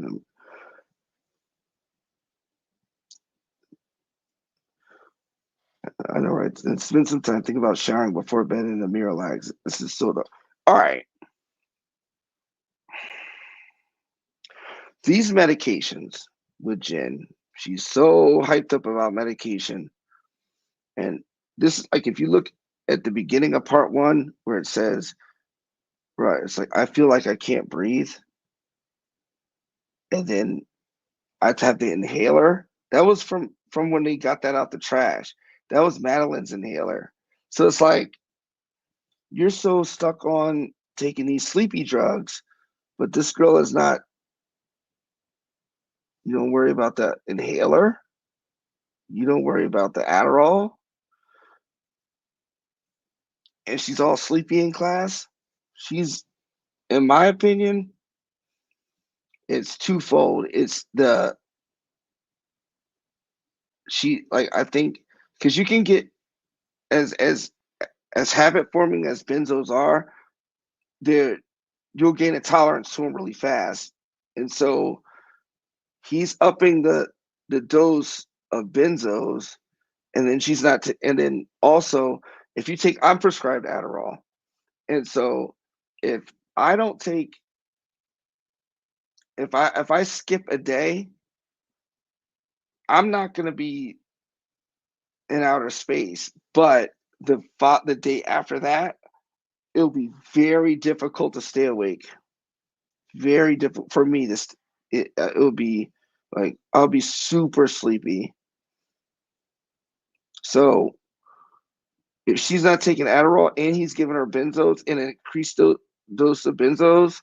Speaker 1: I know, right? And spend some time thinking about showering before bed in the mirror lags. This is sort of all right. These medications with Jen, she's so hyped up about medication. And this, like, if you look at the beginning of part 1, where it says, right, it's like, I feel like I can't breathe. and then I'd have the inhaler. That was from when they got that out the trash. That was Madeline's inhaler. So it's like you're so stuck on taking these sleepy drugs, but this girl is not. You don't worry about the inhaler. You don't worry about the Adderall, and she's all sleepy in class. She's, in my opinion, it's twofold. It's the she like I think because you can get as as as habit forming as benzos are, they're you'll gain a tolerance to them really fast, and so he's upping the dose of benzos, and then she's not. And then also, if you take, I'm prescribed Adderall, and so if I don't take, if I skip a day, I'm not going to be in outer space. But the day after that, it'll be very difficult to stay awake. Very difficult for me to. It will be like I'll be super sleepy. So if she's not taking Adderall and he's giving her benzos and an increased dose of benzos,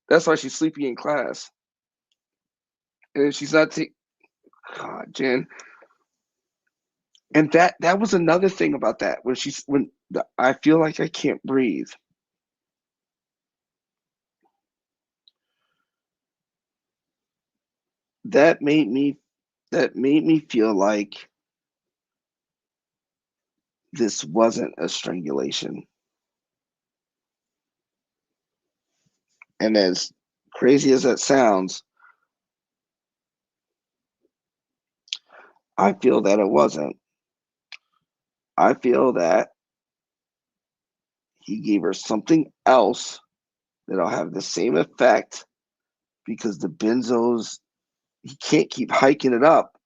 Speaker 1: that's why she's sleepy in class. And if she's not taking, God, Jen. And that was another thing about that when I feel like I can't breathe. That made me that made me feel like this wasn't a strangulation. And as crazy as that sounds, I feel that it wasn't. I feel that he gave her something else that'll have the same effect because the benzos he can't keep hiking it up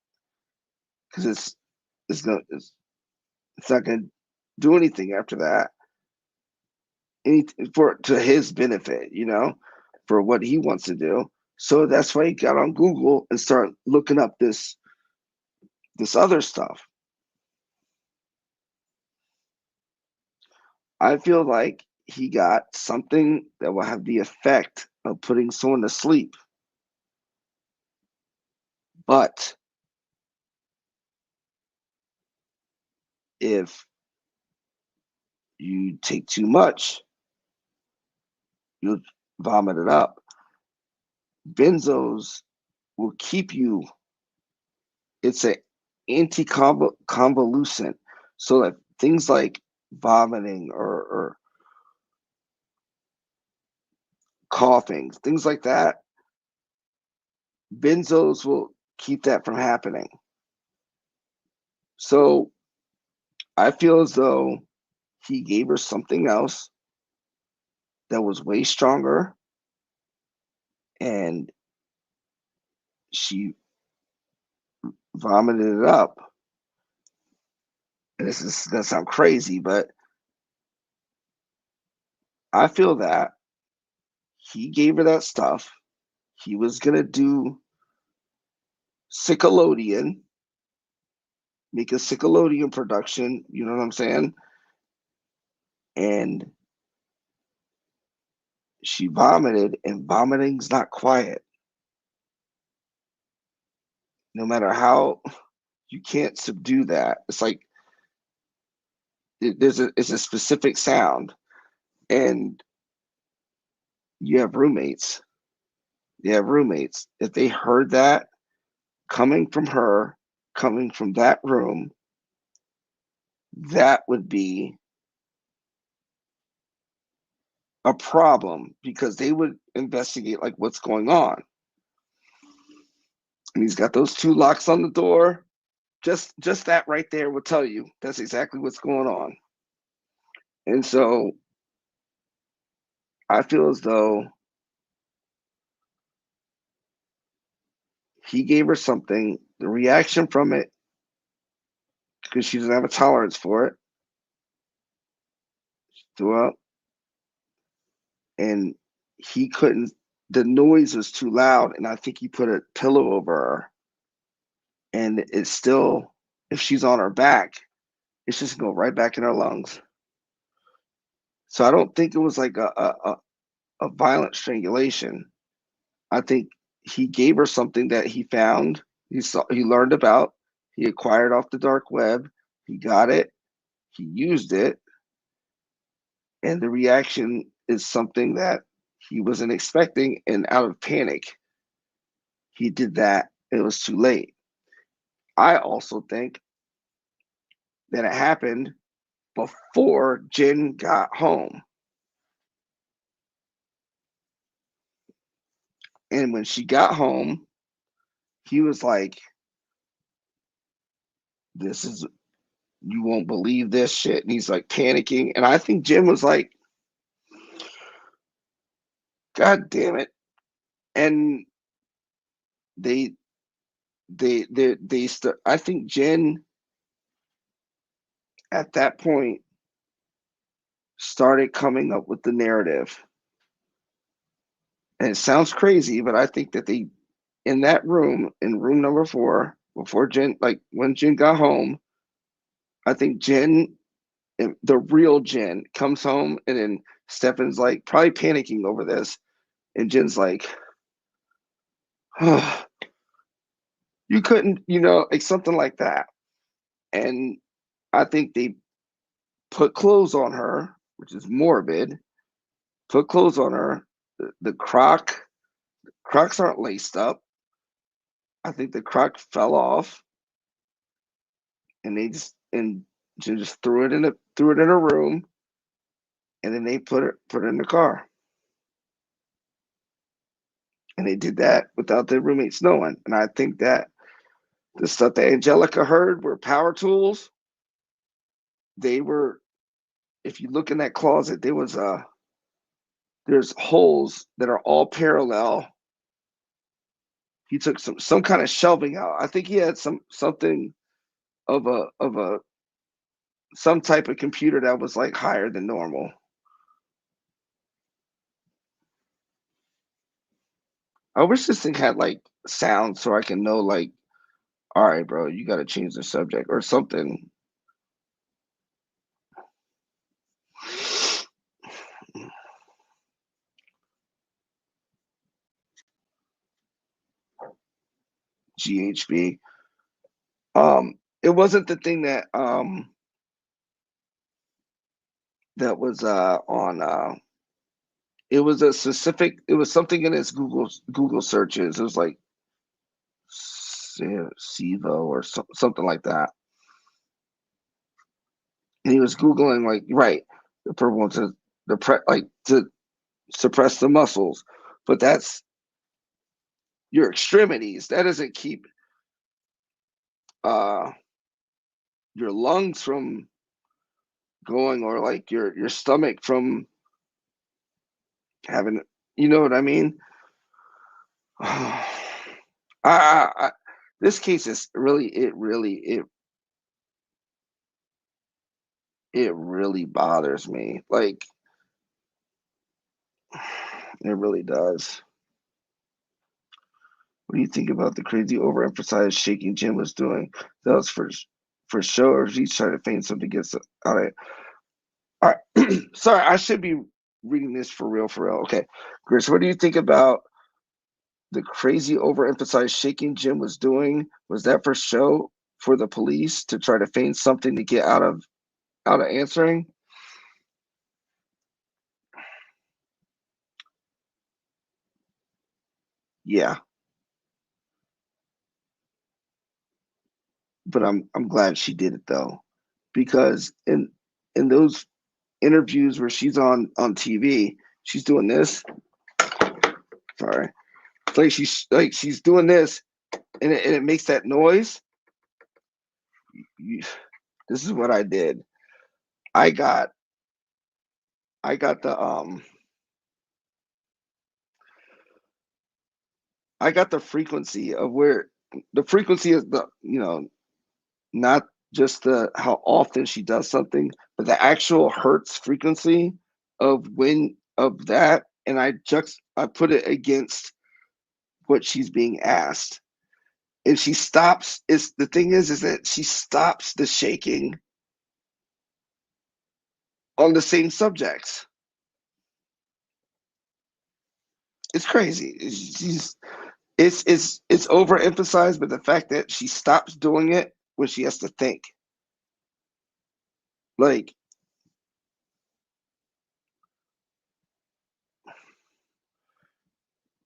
Speaker 1: because it's not gonna do anything after that. Any for to his benefit, for what he wants to do. So that's why he got on Google and started looking up this other stuff. I feel like he got something that will have the effect of putting someone to sleep. But if you take too much, you'll vomit it up. Benzos will keep you. It's a anti-convolucent. So that things like vomiting or coughing, things like that, benzos will keep that from happening. So I feel as though he gave her something else that was way stronger, and she vomited it up. And this is gonna sound crazy, but I feel that he gave her that stuff. He was gonna do Nickelodeon, make a Nickelodeon production. You know what I'm saying? And she vomited, and vomiting's not quiet. No matter how you can't subdue that. It's like it's a specific sound, and you have roommates. You have roommates. If they heard that coming from her, coming from that room, that would be a problem because they would investigate like what's going on. And he's got those two locks on the door. Just that right there will tell you that's exactly what's going on. And so I feel as though he gave her something, the reaction from it, because she doesn't have a tolerance for it, threw up, and he couldn't. the noise was too loud, and I think he put a pillow over her, and it's still, if she's on her back, it's just gonna go right back in her lungs. So I don't think it was like a violent strangulation. I think he gave her something that he found, he learned about, he acquired off the dark web, he got it, he used it, and the reaction is something that he wasn't expecting, and out of panic, he did that. It was too late. I also think that it happened before Jen got home. And when she got home, he was like, this is, you won't believe this shit. And he's like panicking. And I think Jen was like, God damn it. And they, I think Jen at that point started coming up with the narrative. And it sounds crazy, but I think that they, in that room, in room number 4, before Jen, like when Jen got home, I think Jen, the real Jen, comes home, and then Stefan's like probably panicking over this. And Jen's like, oh, you couldn't, like something like that. And I think they put clothes on her, which is morbid, put clothes on her. The Crocs aren't laced up. I think the Croc fell off, and Jen just threw it in a room, and then they put it in the car. And they did that without their roommates knowing. And I think that the stuff that Angelica heard were power tools. They were, if you look in that closet, there's holes that are all parallel. He took some kind of shelving out. I think he had something of a some type of computer that was like higher than normal. I wish this thing had like sound so I can know, like, all right, bro, you got to change the subject or something. GHB. It wasn't the thing that was on. It was a specific. It was something in his Google searches. It was like SIVO or something like that. And he was googling, like, right, the purple one to to suppress the muscles, but that's your extremities. That doesn't keep uh your lungs from going, or like your stomach from having, you know what I mean? I this case is really, it really bothers me. Like, it really does. What do you think about the crazy overemphasized shaking Jim was doing? That was for show, or he's trying to feign something against it. All right. Sorry, I should be reading this for real, for real. Okay. Chris, what do you think about the crazy overemphasized shaking Jim was doing? Was that for show, for the police to try to feign something to get out of answering? Yeah, but I'm glad she did it though, because in those interviews where she's on TV, she's doing this. Sorry, it's like she's doing this, and it makes that noise. You, this is what I did. I got I got the I got the frequency of where, the frequency is the, not just the how often she does something, but the actual hertz frequency of when of that, and I put it against what she's being asked. And she stops, is the thing is that she stops the shaking on the same subjects. It's crazy. It's overemphasized, but the fact that she stops doing it when she has to think. Like,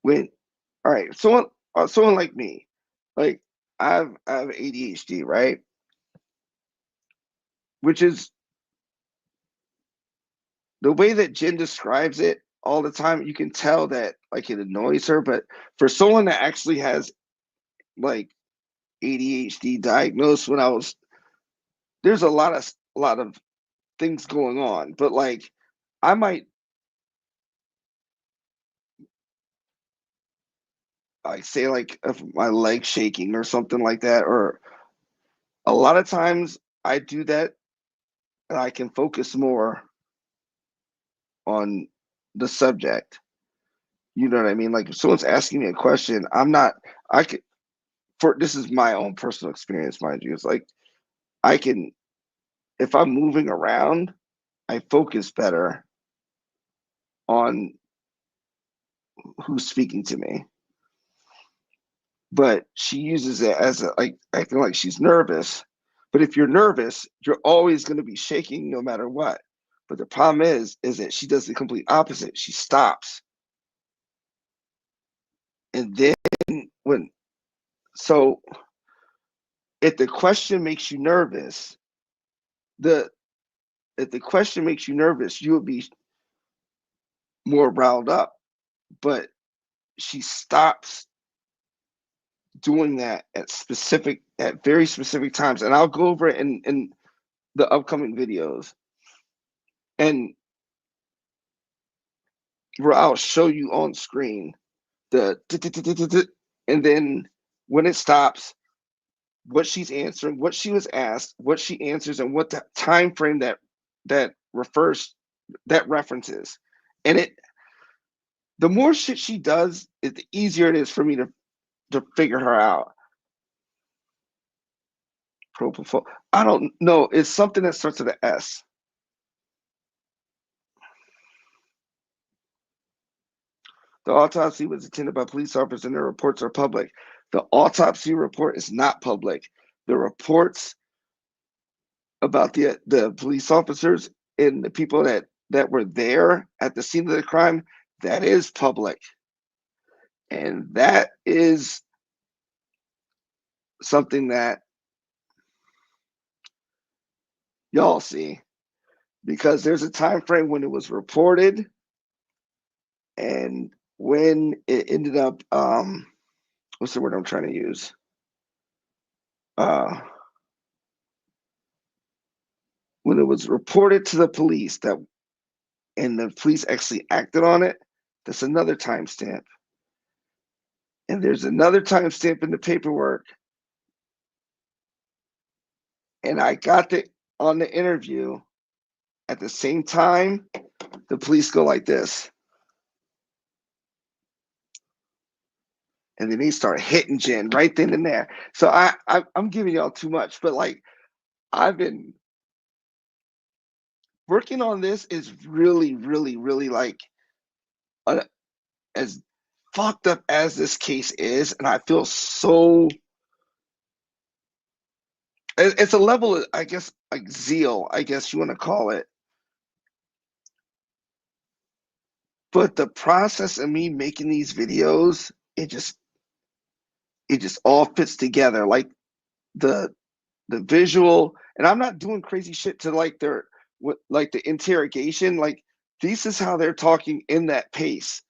Speaker 1: when, all right, someone like me, like I have ADHD, right? Which is the way that Jen describes it all the time. You can tell that like it annoys her, but for someone that actually has like ADHD diagnosed, when I was there's a lot of things going on, but like I might like say like if my leg shaking or something like that, or a lot of times I do that and I can focus more on the subject. You know what I mean? Like if someone's asking me a question, I'm not. I could for this is my own personal experience, mind you. It's like I can if I'm moving around, I focus better on who's speaking to me. But she uses it as a, like acting like she's nervous. But if you're nervous, you're always going to be shaking no matter what. But the problem is that she does the complete opposite. She stops, and then when so if the question makes you nervous, the if the question makes you nervous, you will be more riled up. But she stops doing that at very specific times, and I'll go over it in the upcoming videos, and where I'll show you on screen the and then when it stops, what she's answering, what she was asked, what she answers, and what the time frame that refers that references. And it the more shit she does, the easier it is for me to figure her out. Propofol. I don't know. It's something that starts with an S. The autopsy was attended by police officers and the reports are public. The autopsy report is not public. The reports about the police officers and the people that were there at the scene of the crime, that is public. And that is something that y'all see because there's a time frame when it was reported and when it ended up what's the word I'm trying to use? Uh when it was reported to the police that and the police actually acted on it, that's another timestamp. And there's another timestamp in the paperwork. And I got it on the interview at the same time. The police go like this. And then they start hitting Jen right then and there. So I'm giving y'all too much, but like I've been working on this is really, really, really like as fucked up as this case is, and I feel so. It's a level of, I guess, like zeal, I guess you want to call it. But the process of me making these videos, it just all fits together. Like the the visual, and I'm not doing crazy shit to like their like the interrogation. Like this is how they're talking in that pace.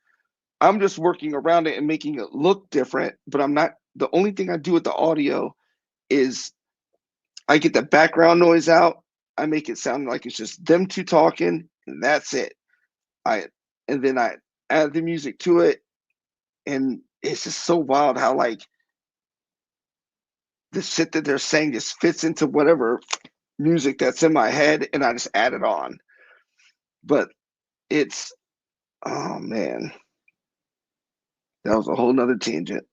Speaker 1: I'm just working around it and making it look different, but I'm not. The only thing I do with the audio is I get the background noise out. I make it sound like it's just them two talking, and that's it. I and then I add the music to it, and it's just so wild how like the shit that they're saying just fits into whatever music that's in my head, and I just add it on. But it's oh man, That was a whole nother tangent.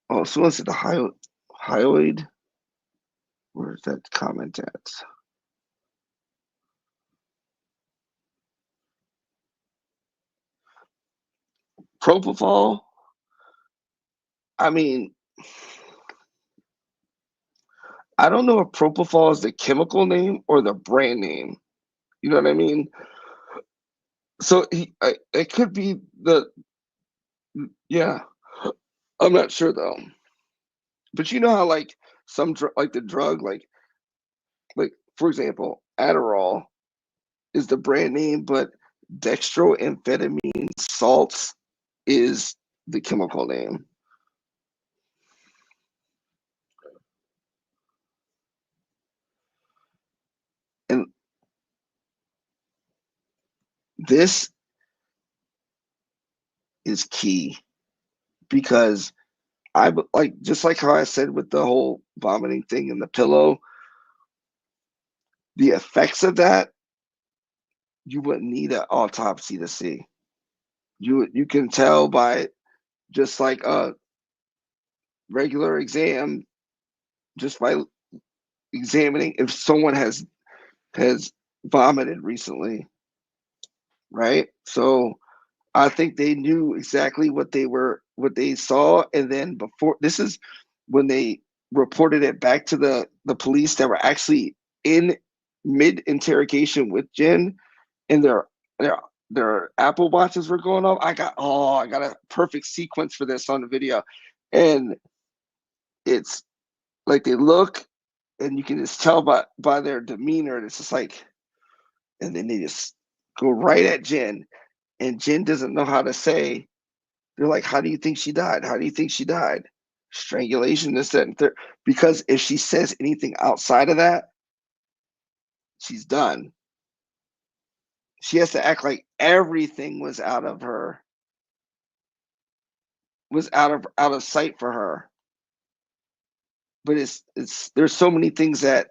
Speaker 1: Oh, someone said the hyoid. Where's that comment at? Propofol. I mean, I don't know if propofol is the chemical name or the brand name. You know what I mean? So it could be yeah. I'm not sure though. But you know how like like the drug, like for example, Adderall is the brand name, but dextroamphetamine salts is the chemical name. And this is key because I like just like how I said with the whole vomiting thing in the pillow, the effects of that you wouldn't need an autopsy to see. You can tell by just like a regular exam, just by examining if someone has vomited recently, right? So I think they knew exactly what they saw, and then before this is when they reported it back to the police that were actually in mid interrogation with Jen, and their their Apple watches were going off. I got a perfect sequence for this on the video, and it's like they look, and you can just tell by their demeanor, and it's just like, and then they just go right at Jen, and Jen doesn't know how to say. They're like, "How do you think she died? How do you think she died? Strangulation, this, that, and third." Because if she says anything outside of that, she's done. She has to act like everything was out of her, was out of sight for her. But it's there's so many things that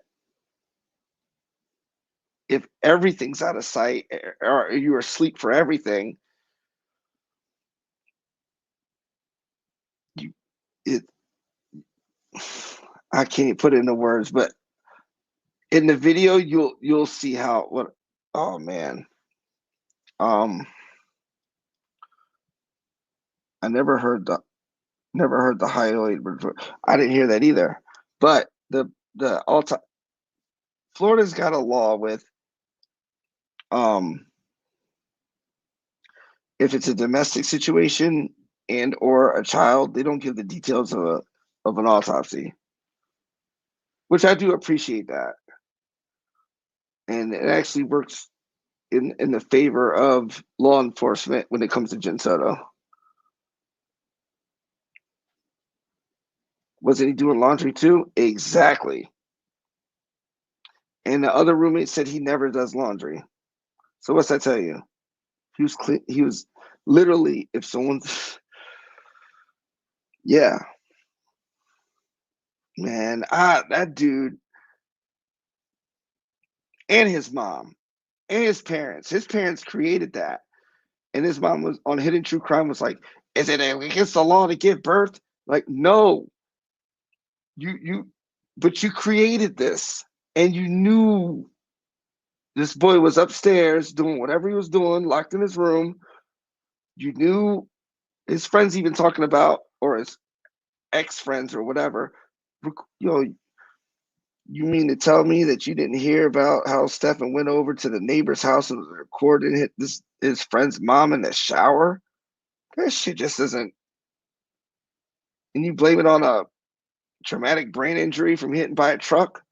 Speaker 1: if everything's out of sight or you're asleep for everything, you it I can't put it into words, but in the video you'll see how what oh man. Um I never heard the hyoid. I didn't hear that either. But the all time Florida's got a law with um if it's a domestic situation and or a child, they don't give the details of an autopsy, which I do appreciate that, and it actually works in the favor of law enforcement when it comes to Jen Soto. Wasn't he doing laundry too? Exactly. And the other roommate said he never does laundry. So what's that tell you? He was clean. He was literally, if someone's, yeah, man, that dude and his mom and his parents. His parents created that, and his mom was on Hidden True Crime. Was like, is it against the law to give birth? Like, no, you, but you created this, and you knew this boy was upstairs doing whatever he was doing, locked in his room. You knew his friends even talking about, or his ex friends or whatever. You know, you mean to tell me that you didn't hear about how Stefan went over to the neighbor's house and was recording his friend's mom in the shower? That shit just isn't. And you blame it on a traumatic brain injury from hitting by a truck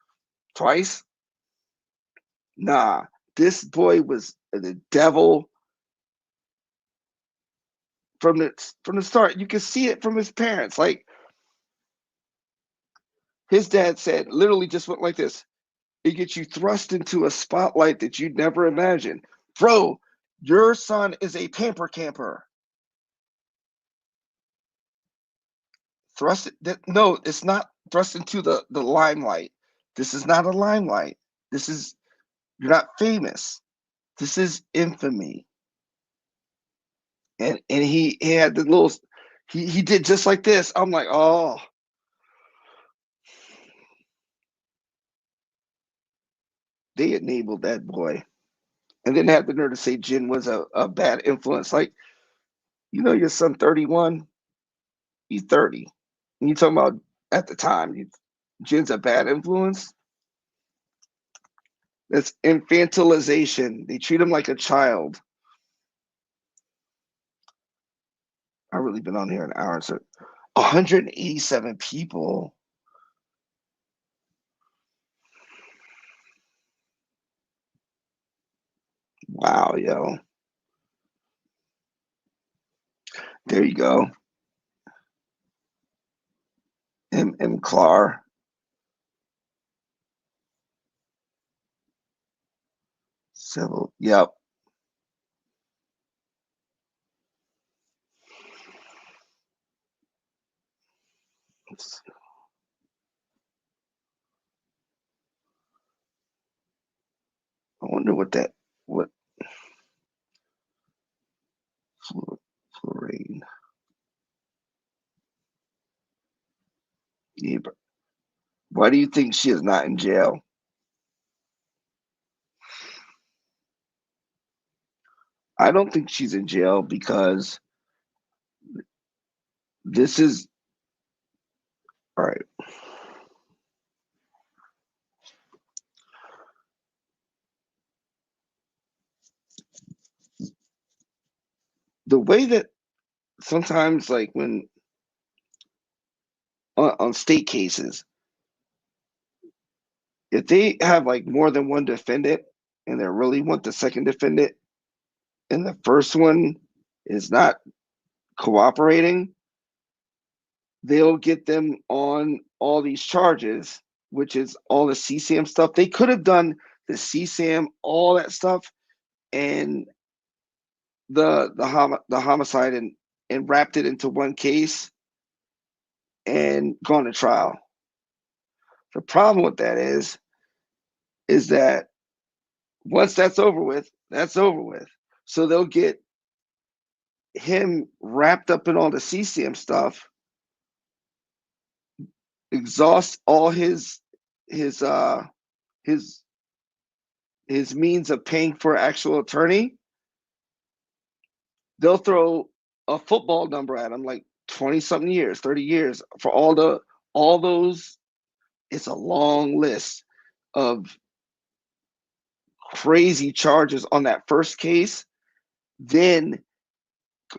Speaker 1: twice? Nah, this boy was the devil from the start. You can see it from his parents. Like his dad said, literally just went like this. It gets you thrust into a spotlight that you'd never imagined. Bro, your son is a pamper camper. Thrust that no, it's not thrust into the limelight. This is not a limelight. This is you're not famous. This is infamy. And he had the little he did just like this. I'm like, oh, they enabled that boy. And then had the nerve to say Jin was a bad influence. Like, your son 31, he's 30. And you talking about at the time, Jin's a bad influence? That's infantilization. They treat him like a child. I've really been on here an hour. So 187 people. Wow, yo. There you go. M. Clar. Civil. Yep. I wonder what fluorine. Yeah, but why do you think she is not in jail? I don't think she's in jail because this is all right. The way that sometimes, like when on state cases, if they have like more than one defendant and they really want the second defendant, and the first one is not cooperating, they'll get them on all these charges, which is all the CSAM stuff. They could have done the CSAM, all that stuff, and the homicide and wrapped it into one case and gone to trial. The problem with that is that once that's over with, that's over with. So they'll get him wrapped up in all the CCM stuff, exhaust all his his his means of paying for an actual attorney. They'll throw a football number at him, like 20 something years, 30 years for all those. It's a long list of crazy charges on that first case. Then,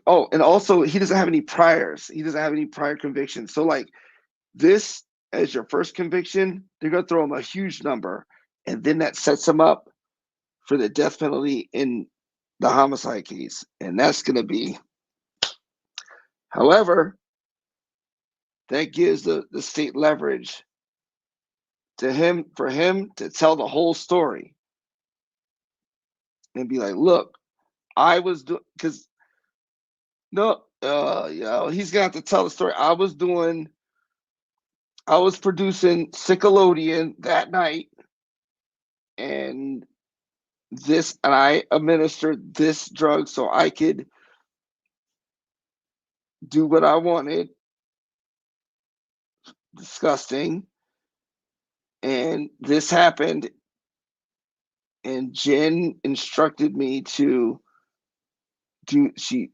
Speaker 1: oh, and also he doesn't have any priors. He doesn't have any prior convictions. So like this as your first conviction, they're gonna throw him a huge number, and then that sets him up for the death penalty in the homicide case, and that's gonna be. However, that gives the state leverage to him for him to tell the whole story and be like, look, I was doing because no, he's gonna have to tell the story. I was producing Nickelodeon that night, and I administered this drug so I could do what I wanted. Disgusting. And this happened, and Jen instructed me to do she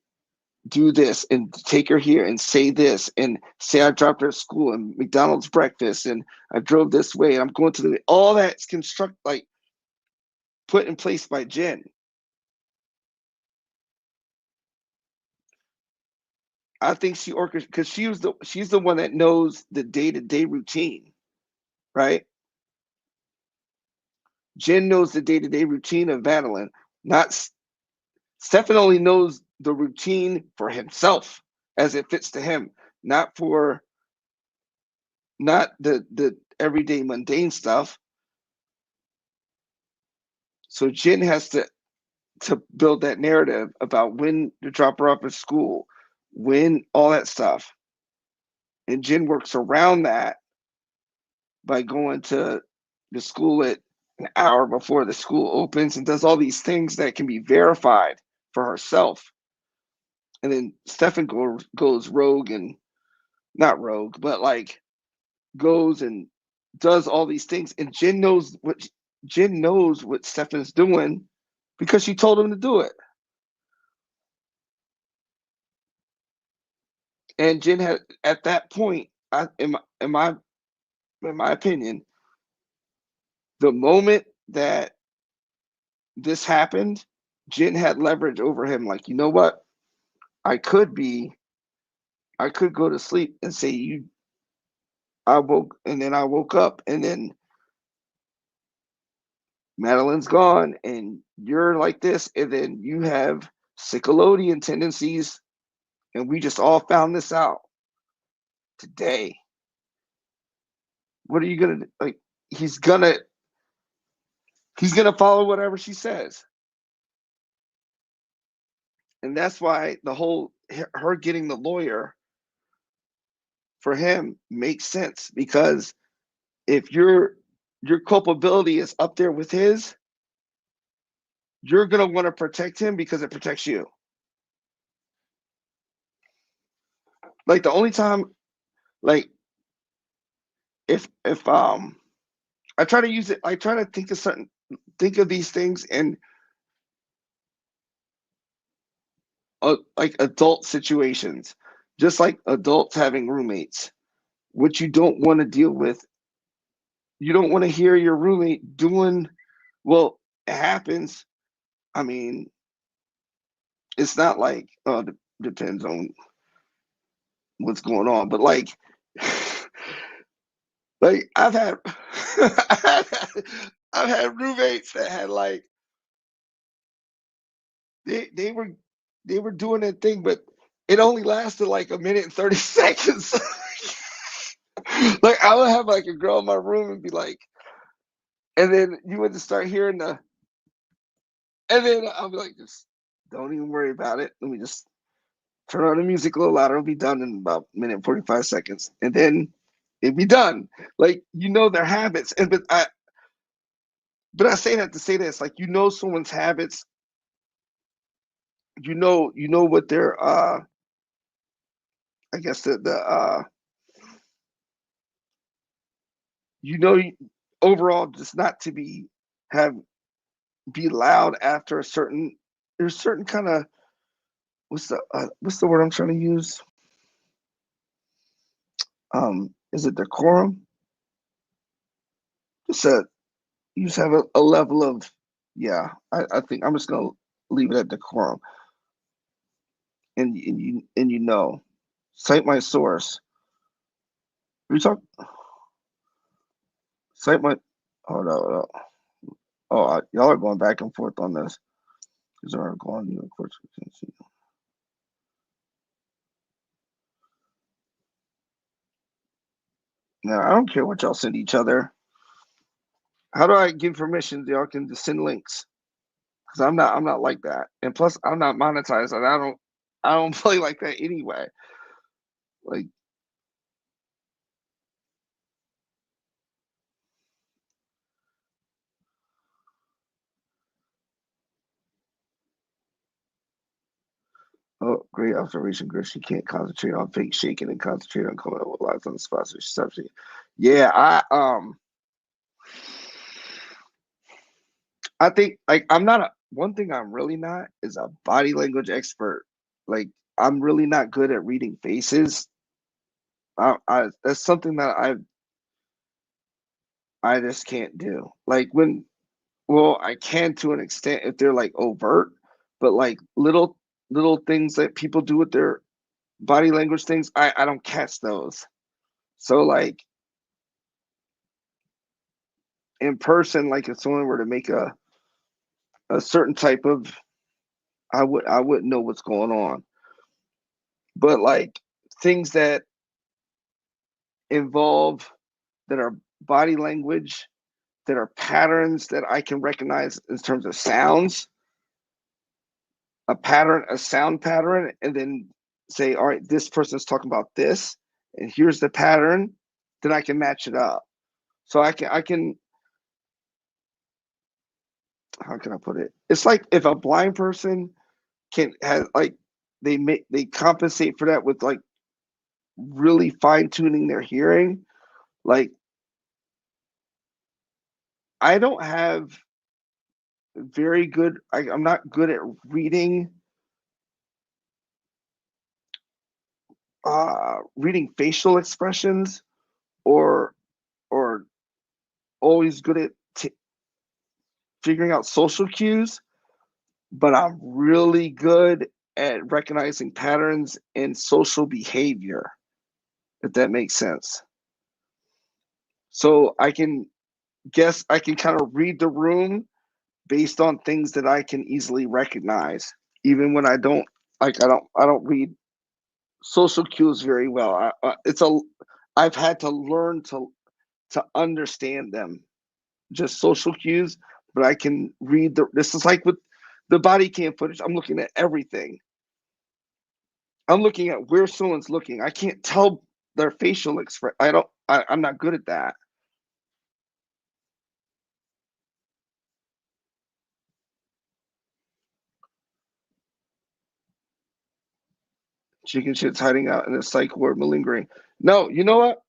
Speaker 1: do this and take her here and say this and say I dropped her at school and McDonald's breakfast and I drove this way and I'm going to the all that's like put in place by Jen. I think she orchestrated because she's the one that knows the day-to-day routine, right? Jen knows the day-to-day routine of Madeline. Not Stefan only knows the routine for himself as it fits to him, not for not the everyday mundane stuff. So Jen has to build that narrative about when to drop her off at school, when all that stuff. And Jen works around that by going to the school at an hour before the school opens and does all these things that can be verified for herself. And then Stefan goes rogue, and not rogue, but like goes and does all these things. And Jen knows what Stefan's doing because she told him to do it. And Jen had at that point, in my opinion, the moment that this happened, Jen had leverage over him. Like, you know what? I could be, I could go to sleep and say I woke, and then I woke up, and then Madeline's gone, and you're like this, and then you have Nickelodeon tendencies, and we just all found this out today. What are you gonna like? He's gonna he's gonna follow whatever she says, and that's why the whole her getting the lawyer for him makes sense, because if your culpability is up there with his, you're gonna want to protect him because it protects you. Like the only time, like if I try to use it, I try to think of these things in like adult situations, just like adults having roommates. What you don't want to deal with, you don't want to hear your roommate doing, well, it happens. I mean, it's not like, depends on what's going on, but like I've had, I've had roommates that had like, they were doing that thing, but it only lasted like a minute and 30 seconds. Like I would have like a girl in my room and be like, and then you would just start hearing and then I'll be like, just don't even worry about it. Let me just turn on the music a little louder. It'll be done in about a minute and 45 seconds. And then it'd be done. Like, their habits. But I say that to say this, like, someone's habits, what their, I guess you know, overall, just not to have, be loud after there's certain kind of, what's the word I'm trying to use? Is it decorum? Just you just have a level of, yeah. I think I'm just gonna leave it at decorum, and cite my source. We talk, cite my. Oh no, no. Oh, y'all are going back and forth on this. These are going, of course, we can see. Now I don't care what y'all send each other. How do I give permission? Y'all can just send links, because I'm not like that, and plus I'm not monetized, and I don't play like that anyway. Like, oh, great observation, Chris. She can't concentrate on fake shaking and concentrate on coming up with lies on the spot. So she's substitute. Yeah, I think, like, I'm not a one thing I'm really not is a body language expert. Like, I'm really not good at reading faces. I That's something that I just can't do. Like well, I can to an extent if they're like overt, but like little things that people do with their body language things, I don't catch those. So like in person, like if someone were to make a certain type of, I wouldn't know what's going on. But like things that involve, that are body language, that are patterns that I can recognize in terms of sounds, a sound pattern, and then say, all right, this person's talking about this, and here's the pattern, then I can match it up. So I can how can I put it? It's like if a blind person can has like they compensate for that with like really fine tuning their hearing. Like I don't have very good. I'm not good at reading facial expressions or or always good at figuring out social cues, but I'm really good at recognizing patterns in social behavior, if that makes sense. So I can kind of read the room based on things that I can easily recognize, even when I don't read social cues very well. I've had to learn to understand them, just social cues, but I can read this is like with the body cam footage. I'm looking at everything. I'm looking at where someone's looking. I can't tell their facial expression. I'm not good at that. Chicken shit's hiding out in a psych ward malingering. No, you know what?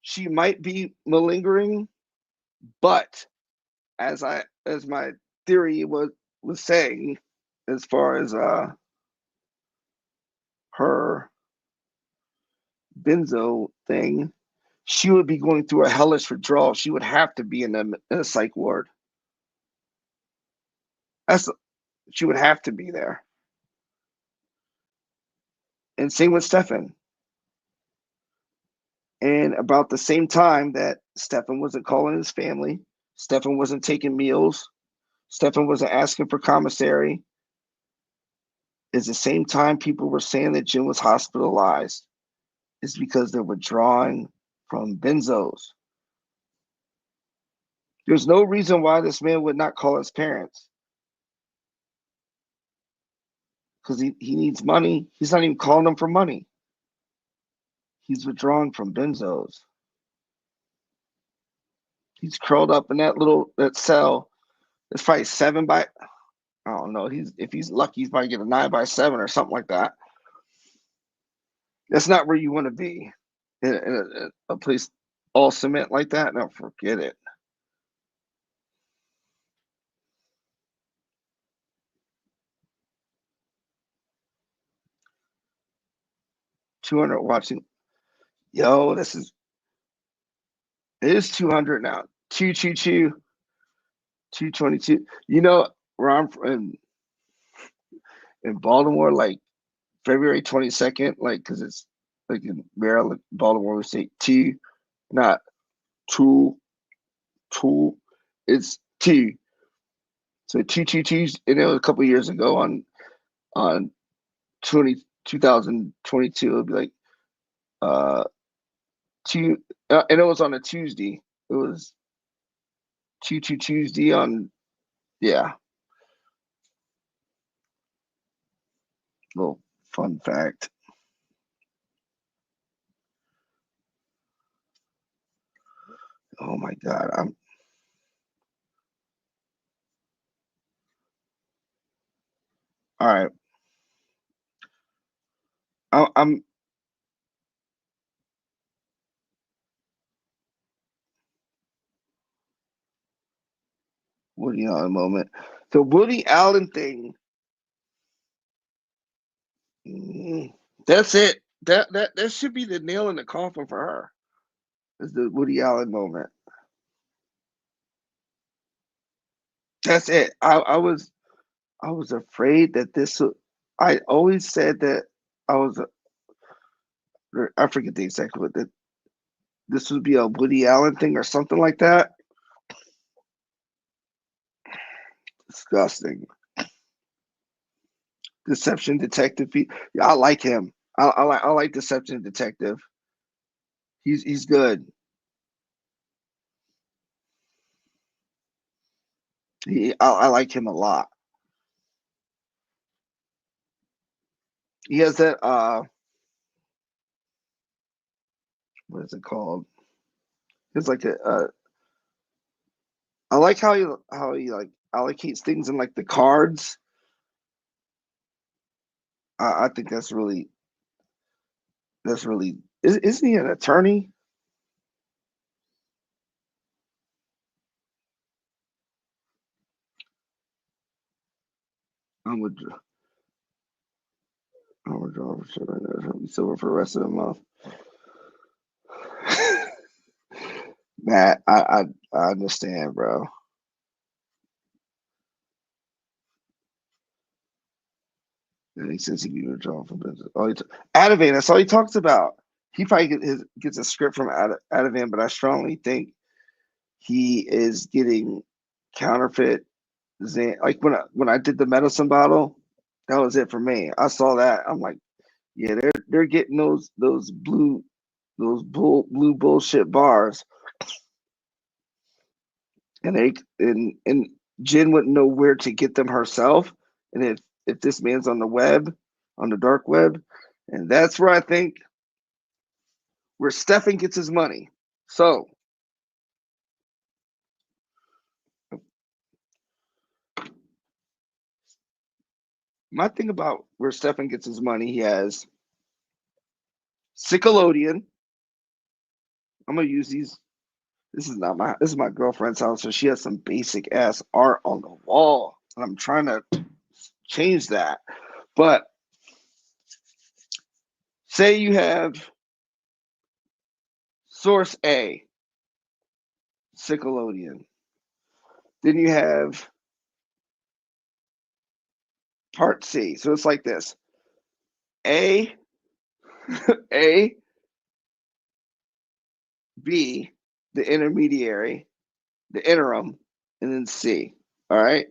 Speaker 1: She might be malingering, but as my theory was saying, as far as her benzo thing, she would be going through a hellish withdrawal. She would have to be in a psych ward. That's she would have to be there. And same with Stefan. And about the same time that Stefan wasn't calling his family, Stefan wasn't taking meals, Stefan wasn't asking for commissary, is the same time people were saying that Jim was hospitalized. Is because they're withdrawing from benzos. There's no reason why this man would not call his parents because he needs money. He's not even calling them for money. He's withdrawing from benzos. He's curled up in that cell. It's probably 7 by I don't know. He's if he's lucky, he's probably get a 9 by 7 or something like that. That's not where you want to be in a place all cement like that. No, forget it. 200 watching. Yo, it is 200 now. 222. You know where I'm from in Baltimore, like February 22nd, like because it's like in Maryland, Baltimore, we say two, not two, two. It's two. So 222, and it was a couple years ago on 2022. It'll be like uh two, and it was on a Tuesday. It was 2 Tuesday on yeah. Little fun fact. Oh my god, all right. I'm Woody Allen moment. The Woody Allen thing. mm, That's it. That should be the nail in the coffin for her. Is the Woody Allen moment. That's it. I was afraid that I always said that I was. I forget the exact what that this would be a Woody Allen thing or something like that. Disgusting. Deception Detective. Yeah, I like him. I like Deception Detective. He's good. I like him a lot. He has that what is it called? It's like I like how he like allocates things in like the cards. I think that's really isn't he an attorney? I'm with I'm with draw for sure. Right now. He'll be silver for the rest of the month. Matt, I understand, bro. And he says he can be withdrawn from business. Ativan, that's all he talks about. He probably gets a script from Ativan, but I strongly think he is getting counterfeit. Like when I did the medicine bottle, that was it for me. I saw that. I'm like, yeah, they're getting those blue bullshit bars, and Jen wouldn't know where to get them herself. And if this man's on the web, on the dark web, and that's where I think where Stefan gets his money. So my thing about where Stefan gets his money, he has Nickelodeon. I'm gonna use these. This is my girlfriend's house, so she has some basic ass art on the wall, and I'm trying to change that. But say you have source A, Nickelodeon. Then you have part C. So it's like this: A, A, B, the intermediary, the interim, and then C. All right.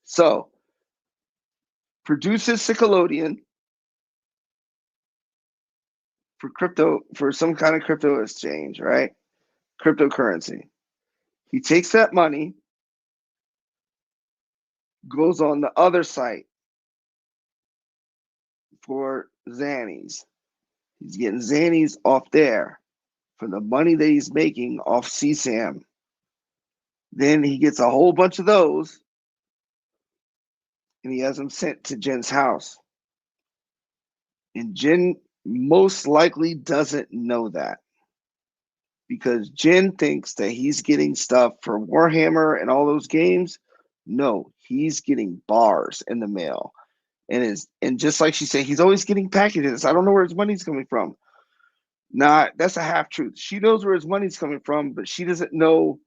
Speaker 1: So produces Nickelodeon for some kind of crypto exchange, right? Cryptocurrency. He takes that money, goes on the other site for Xannies. He's getting Xannies off there for the money that he's making off CSAM. Then he gets a whole bunch of those and he has them sent to Jen's house. And Jen most likely doesn't know that because Jen thinks that he's getting stuff for Warhammer and all those games. No, he's getting bars in the mail. And just like she said, he's always getting packages. I don't know where his money's coming from. Nah, that's a half truth. She knows where his money's coming from, but she doesn't know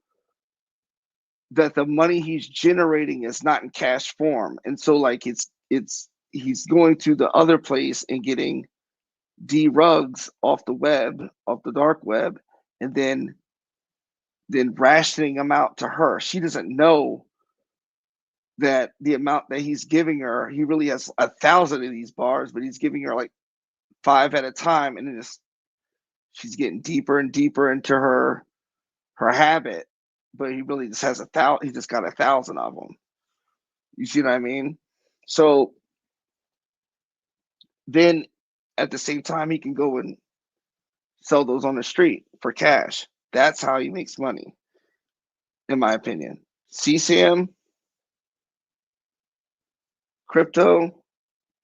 Speaker 1: that the money he's generating is not in cash form. And so like it's he's going to the other place and getting rugs off the web, off the dark web, and then rationing them out to her. She doesn't know that the amount that he's giving her, he really has 1,000 of these bars, but he's giving her like 5 at a time, and then she's getting deeper and deeper into her habit. But he really just has 1,000. He just got 1,000 of them. You see what I mean? So then at the same time, he can go and sell those on the street for cash. That's how he makes money, in my opinion. CSAM, crypto,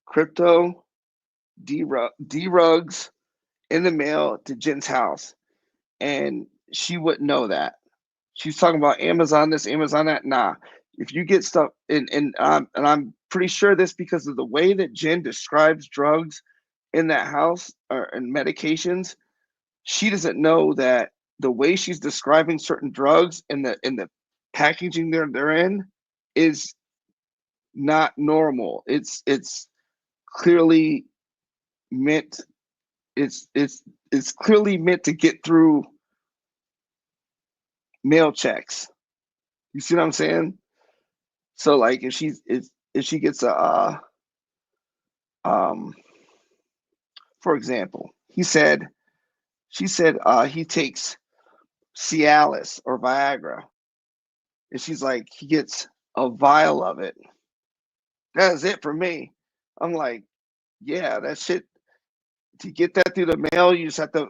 Speaker 1: crypto, D-rugs in the mail to Jen's house. And she wouldn't know that. She's talking about Amazon this, Amazon that. Nah, if you get stuff, and I'm pretty sure this because of the way that Jen describes drugs in that house or and medications, she doesn't know that the way she's describing certain drugs and the packaging they're in is not normal. It's clearly meant it's clearly meant to get through mail checks. You see what I'm saying? So like if she gets a um for example, she said he takes Cialis or Viagra, and she's like he gets a vial of it. That's it for me. I'm like, yeah, that shit to get that through the mail, you just have to.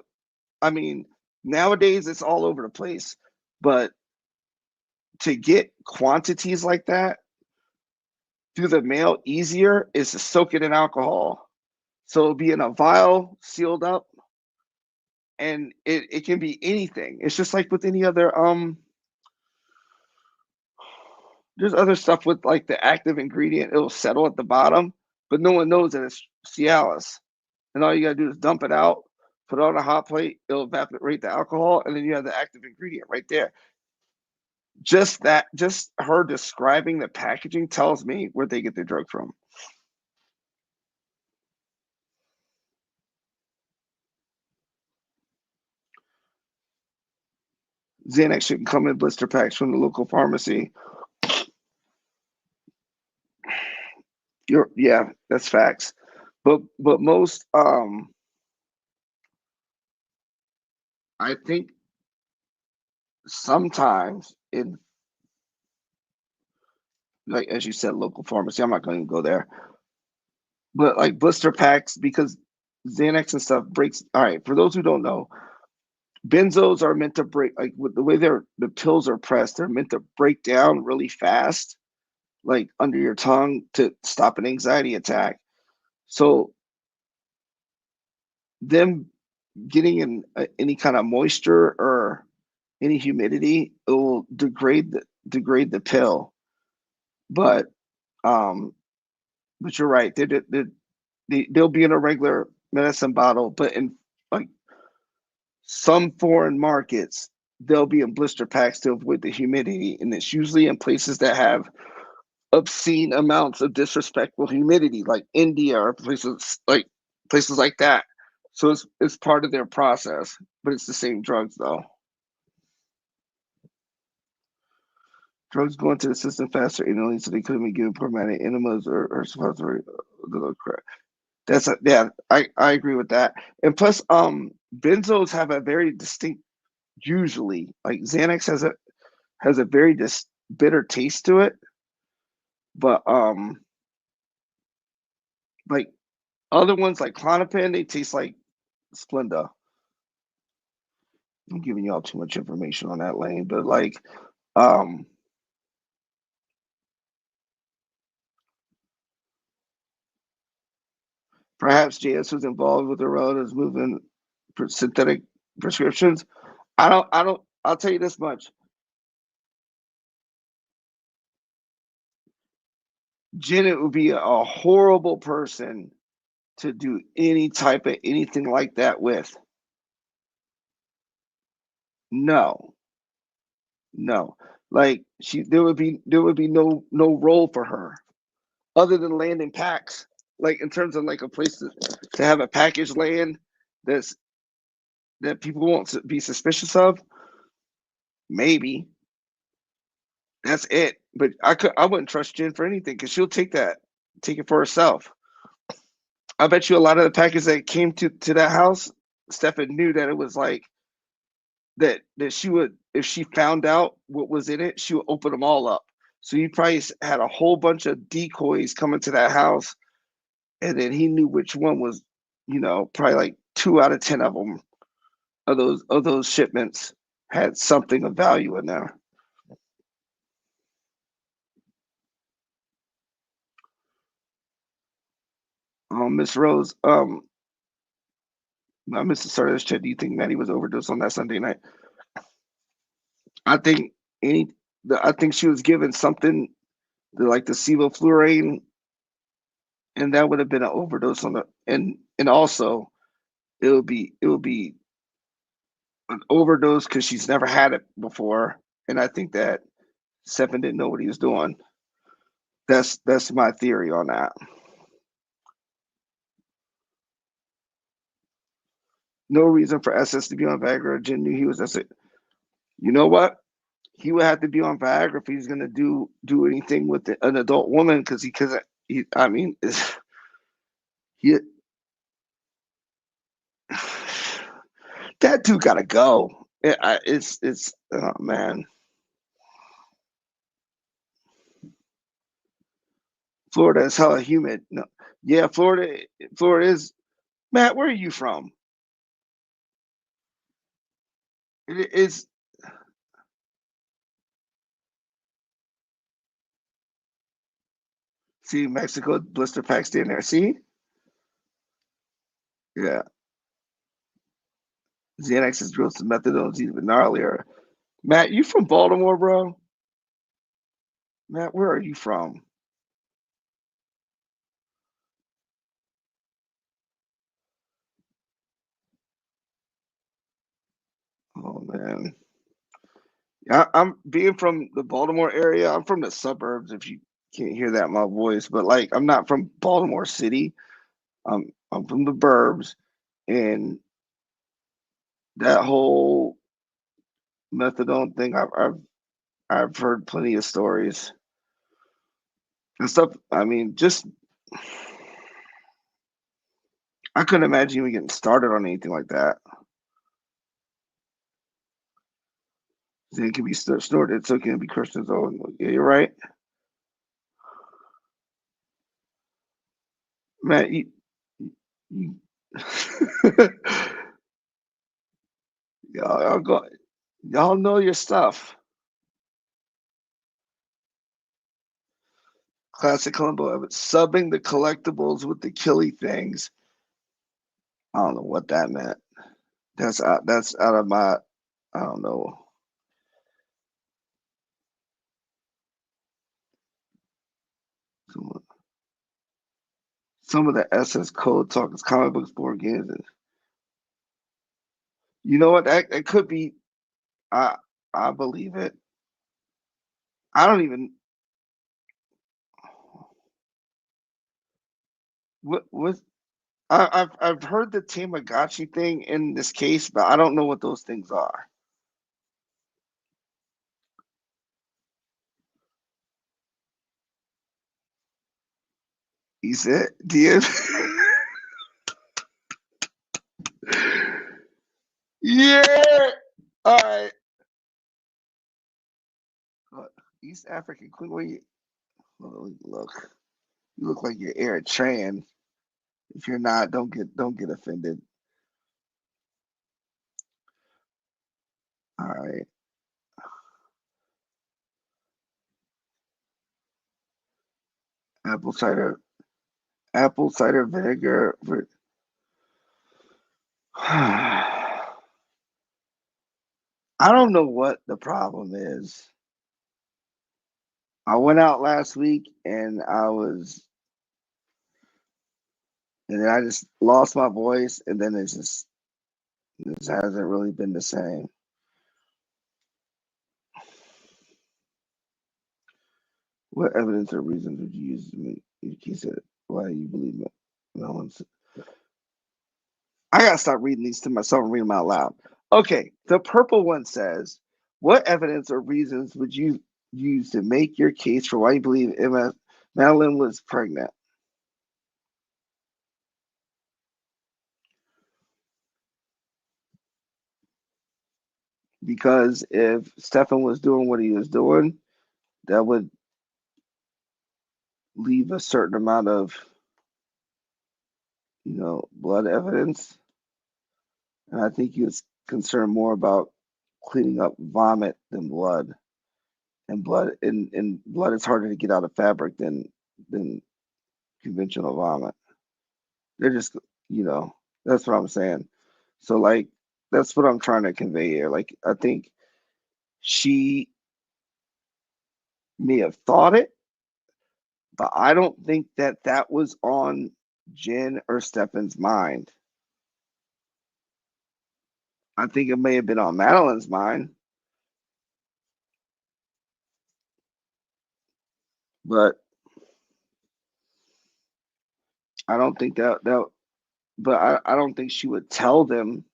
Speaker 1: I mean, nowadays it's all over the place, but to get quantities like that through the mail easier is to soak it in alcohol. So it'll be in a vial, sealed up, and it can be anything. It's just like with any other there's other stuff with like the active ingredient, it'll settle at the bottom, but no one knows that it's Cialis. And all you gotta do is dump it out, put it on a hot plate, it'll evaporate the alcohol, and then you have the active ingredient right there. Just her describing the packaging tells me where they get the drug from. Xanax should come in blister packs from the local pharmacy. Yeah, that's facts. But most I think sometimes in, like as you said, local pharmacy. I'm not going to go there, but like blister packs because Xanax and stuff breaks. All right, for those who don't know, benzos are meant to break like with the way the pills are pressed. They're meant to break down really fast, like under your tongue to stop an anxiety attack. So them getting in any kind of moisture or any humidity, it will degrade the pill. But um, but you're right. They'll be in a regular medicine bottle, but in like some foreign markets, they'll be in blister packs to avoid the humidity, and it's usually in places that have obscene amounts of disrespectful humidity, like India or places like that. So it's part of their process, but it's the same drugs though. Drugs go into the system faster innately, so they couldn't be given permanent enemas or suppository. Yeah, I agree with that. And plus, benzos have a very distinct, usually like Xanax has a very bitter taste to it, but like other ones like Clonopin, they taste like Splenda. I'm giving y'all too much information on that lane, but like um perhaps JS was involved with the relatives moving synthetic prescriptions. I'll tell you this much. Janet would be a horrible person to do any type of anything like that with. No, no. Like there would be no role for her other than landing packs. Like in terms of like a place to have a package land that's that people won't be suspicious of. Maybe that's it. But I wouldn't trust Jen for anything because she'll take it for herself. I bet you a lot of the packages that came to that house, Stefan knew that it was like that she would, if she found out what was in it, she would open them all up. So he probably had a whole bunch of decoys coming to that house, and then he knew which one was, probably like 2 out of 10 of them of those shipments had something of value in there. Miss Rose, I missed the start of this chat. Do you think Maddie was overdosed on that Sunday night? I think any, I think she was given something like the sevoflurane, and that would have been an overdose on the, and also it would be an overdose because she's never had it before, and I think that Stefan didn't know what he was doing. That's my theory on that. No reason for SS to be on Viagra. Jen knew he was SS. You know what? He would have to be on Viagra if he's gonna do anything with an adult woman because he I mean he that dude gotta go. It's oh man. Florida is hella humid. No, yeah, Florida is. Matt, where are you from? It's See, Mexico, blister pack stand there. See? Yeah. Xanax is real, some methadone is even gnarlier. Matt, you from Baltimore, bro? Matt, where are you from? Oh man. I'm being from the Baltimore area. I'm from the suburbs, if you can't hear that in my voice, but like I'm not from Baltimore City. I'm from the burbs, and that whole methadone thing, I've heard plenty of stories and stuff. I mean, just I couldn't imagine even getting started on anything like that. It can be snorted, so it can be crushed as own. Yeah, you're right, Matt. You y'all go, y'all know your stuff. Classic Columbo Evans subbing the collectibles with the killy things. I don't know what that meant. That's out of my. I don't know. Some of the SS code talk is comic books, board games. You know what? That could be. I I believe it. I don't even. What I've heard the Tamagotchi thing in this case, but I don't know what those things are. He said, "Do you?" Yeah. All right. East African Queen. Where you? Look. You look like you're Eritrean. If you're not, don't get offended. All right. Apple cider. Apple cider vinegar. I don't know what the problem is. I went out last week and then I just lost my voice, and then this hasn't really been the same. What evidence or reasons would you use to make your case that why you believe me? No one's. I gotta stop reading these to myself and read them out loud. Okay, the purple one says, "What evidence or reasons would you use to make your case for why you believe Madeline was pregnant?" Because if Stefan was doing what he was doing, that would leave a certain amount of, blood evidence. And I think he was concerned more about cleaning up vomit than blood. And blood is harder to get out of fabric than conventional vomit. They're just, you know, that's what I'm saying. So like that's what I'm trying to convey here. Like I think she may have thought it, but I don't think that was on Jen or Stefan's mind. I think it may have been on Madeline's mind, but I don't think I don't think she would tell them,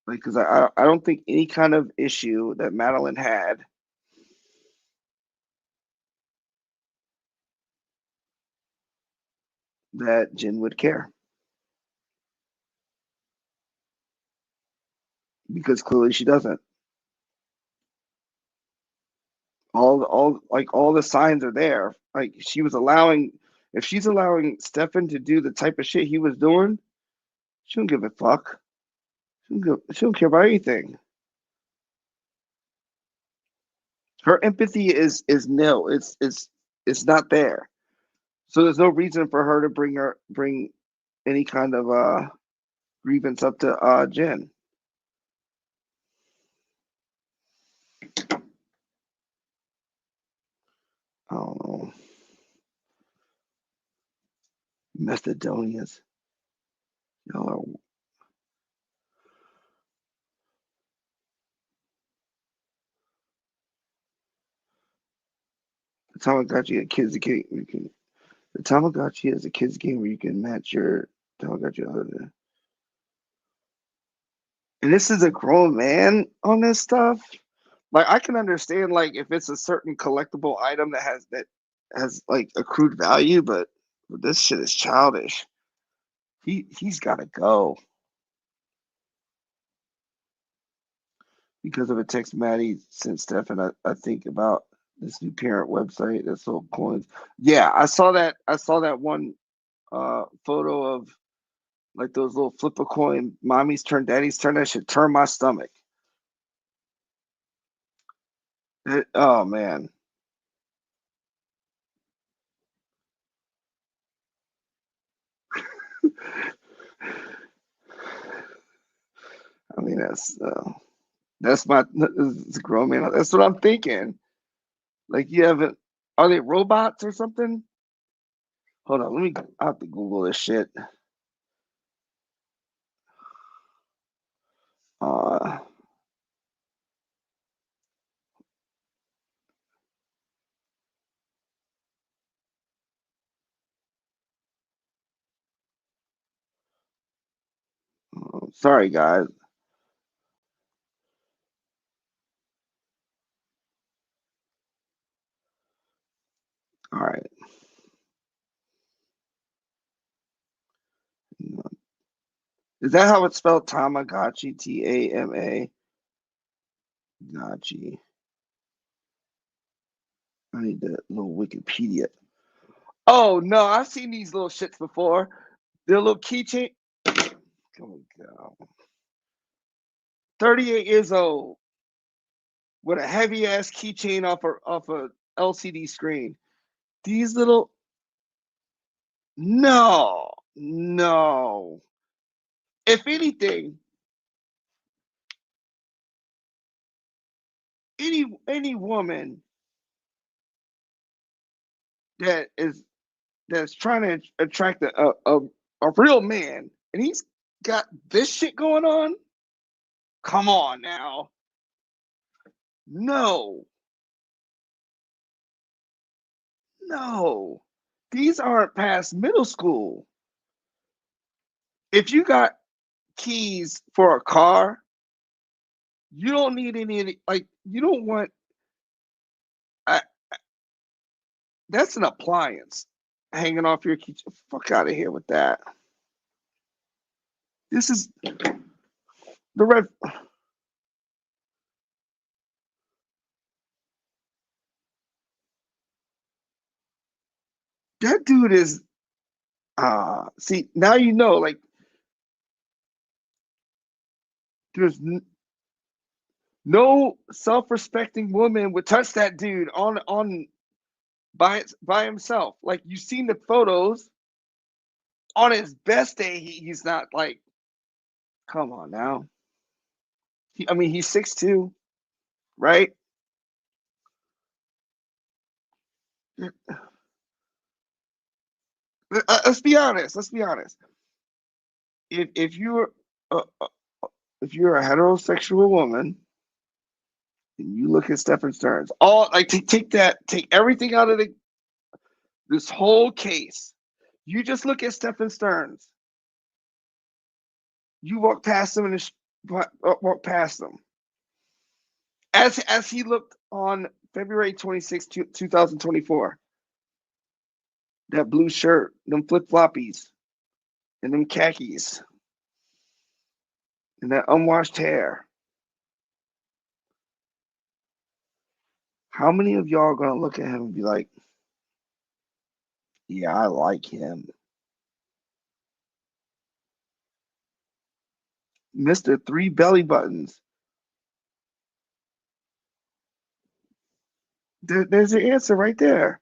Speaker 1: like, because I don't think any kind of issue that Madeline had that Jen would care, because clearly she doesn't. All the signs are there. Like she was allowing, if she's allowing Stefan to do the type of shit he was doing, she don't give a fuck. She don't care about anything. Her empathy is nil. It's not there. So there's no reason for her to bring any kind of grievance up to Jen. I don't know. Macedonians. Y'all are. The Tamagotchi a kids game. The Tamagotchi is a kids game where you can match your Tamagotchi other. And this is a grown man on this stuff. Like I can understand like if it's a certain collectible item that has like accrued value, but this shit is childish. He's got to go because of a text Maddie sent Stefan. I think about this new parent website that sold coins. Yeah, I saw that. I saw that one photo of like those little flip a coin, mommy's turn, daddy's turn. That should turn my stomach. Oh man. I mean that's my it's a grown man. That's what I'm thinking. Like you haven't. Are they robots or something? Hold on, let me. I have to Google this shit. Uh, Sorry guys. All right. Is that how it's spelled? Tamagotchi. Tama. Gotchi. I need the little Wikipedia. Oh no, I've seen these little shits before. They're little keychain. Oh god. 38 years old with a heavy ass keychain off a LCD screen. These little no, no. If anything, any woman that is that's trying to attract a real man and he's got this shit going on, come on now. No, no. These aren't past middle school. If you got keys for a car, you don't need any like you don't want I, that's an appliance hanging off your key. Fuck out of here with that. This is the red. That dude is see now you know like there's no self-respecting woman would touch that dude on by himself. Like you've seen the photos on his best day, he's not like. Come on now. I mean, he's 6'2", right? Let's be honest. Let's be honest. If you're uh, uh, if you're a heterosexual woman and you look at Stefan Stearns, all like take everything out of this whole case. You just look at Stefan Stearns. You walk past him and walk past him as he looked on February 26, 2024. That blue shirt, them flip floppies, and them khakis, and that unwashed hair. How many of y'all are gonna look at him and be like, "Yeah, I like him, Mister Three Belly Buttons"? There's your answer right there.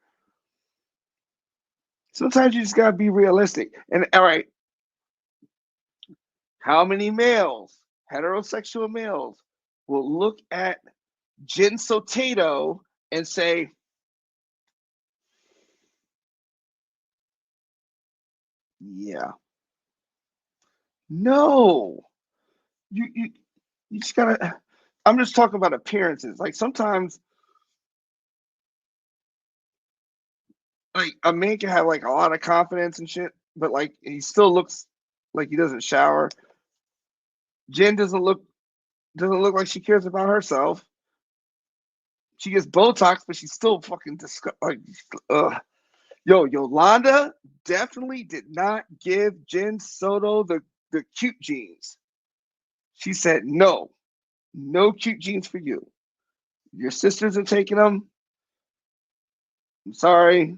Speaker 1: Sometimes you just gotta be realistic. And all right, how many males, heterosexual males, will look at Jen Sotato and say, "Yeah, no, you just gotta." I'm just talking about appearances. Like sometimes, like a man can have like a lot of confidence and shit, but like he still looks like he doesn't shower. Jen doesn't look like she cares about herself. She gets Botox, but she's still fucking like, Yolanda definitely did not give Jen Soto the cute jeans. She said no, no cute jeans for you. Your sisters are taking them. I'm sorry,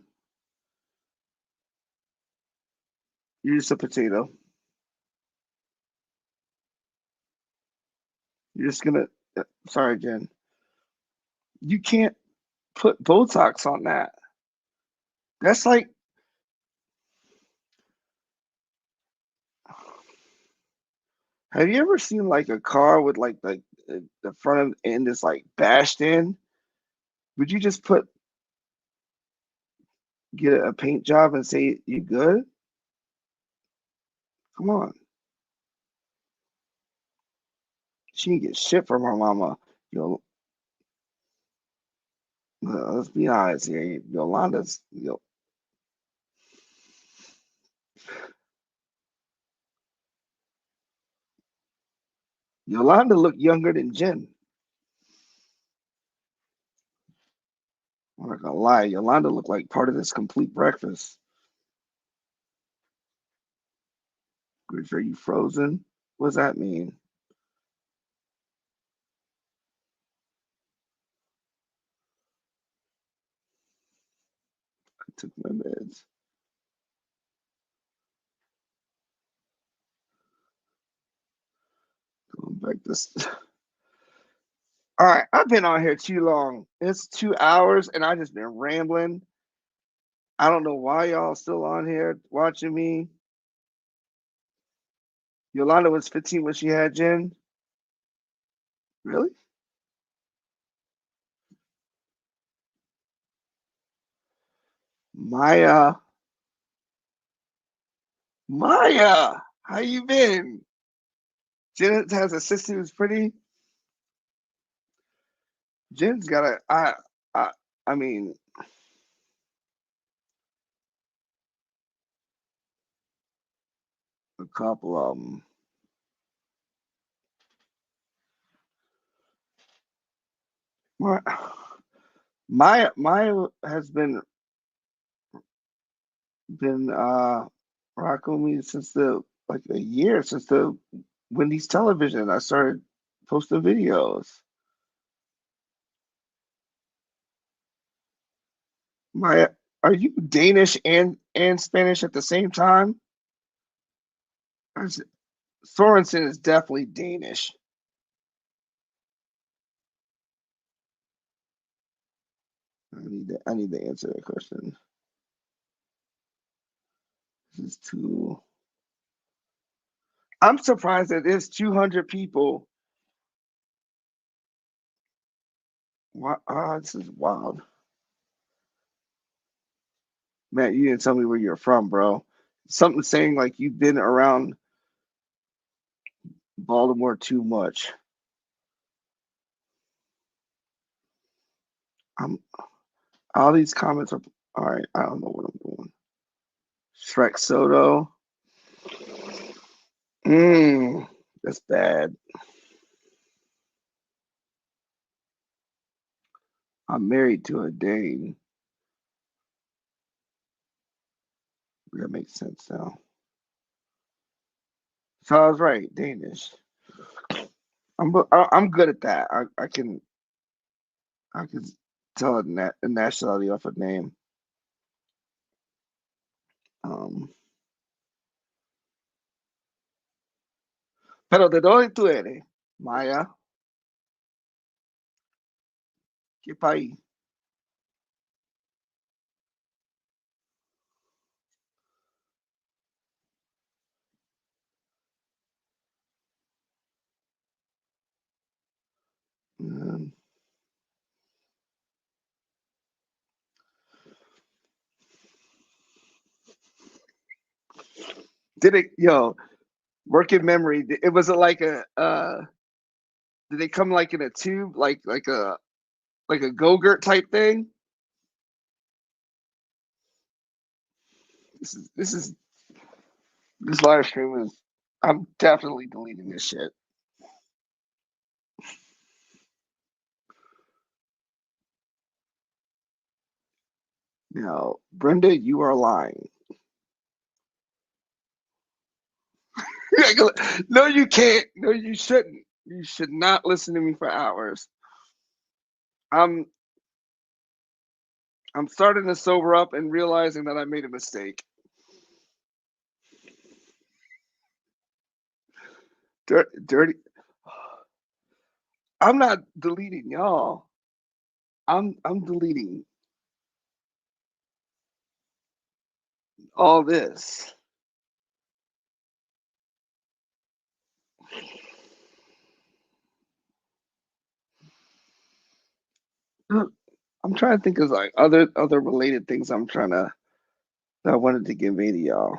Speaker 1: you're just a potato. You're just gonna. Sorry, Jen. You can't put Botox on that. That's like, have you ever seen like a car with like the front end is like bashed in? Would you just get a paint job and say you good? Come on, she didn't get shit from her mama. You let's be honest here. Yolanda looked younger than Jen. I'm not gonna lie, Yolanda looked like part of this complete breakfast. Are you frozen? What does that mean? I took my meds. Going back this. All right, I've been on here too long. It's 2 hours, and I just been rambling. I don't know why y'all still on here watching me. Yolanda was 15 when she had Jen. Really? Maya, Maya, how you been? Jen has a sister who's pretty. Jen's got I, I mean, a couple of them. Maya has been rocking with me since the like a year since the Wendy's television. I started posting videos. Maya, are you Danish and Spanish at the same time? Sorensen is definitely Danish. I need to answer that question. This is too. I'm surprised that there's 200 people. Wow, this is wild. Matt, you didn't tell me where you're from, bro. Something saying like you've been around Baltimore too much. I'm all these comments are all right. I don't know what I'm doing. Shrek Soto. That's bad. I'm married to a Dane. That makes sense now. So I was right, Danish. I'm good at that. I can tell a nationality off a name. Um, pero de dónde tú eres, Maya? ¿Qué país? Did it, yo, working memory. It was like a did they come like in a tube, like a Go-Gurt type thing? This is this live stream is I'm definitely deleting this shit. No, Brenda, you are lying. No, you can't. No, you shouldn't. You should not listen to me for hours. I'm I'm starting to sober up and realizing that I made a mistake. Dirty. I'm not deleting y'all. I'm deleting all this. I'm trying to think of like other related things that I wanted to convey to y'all.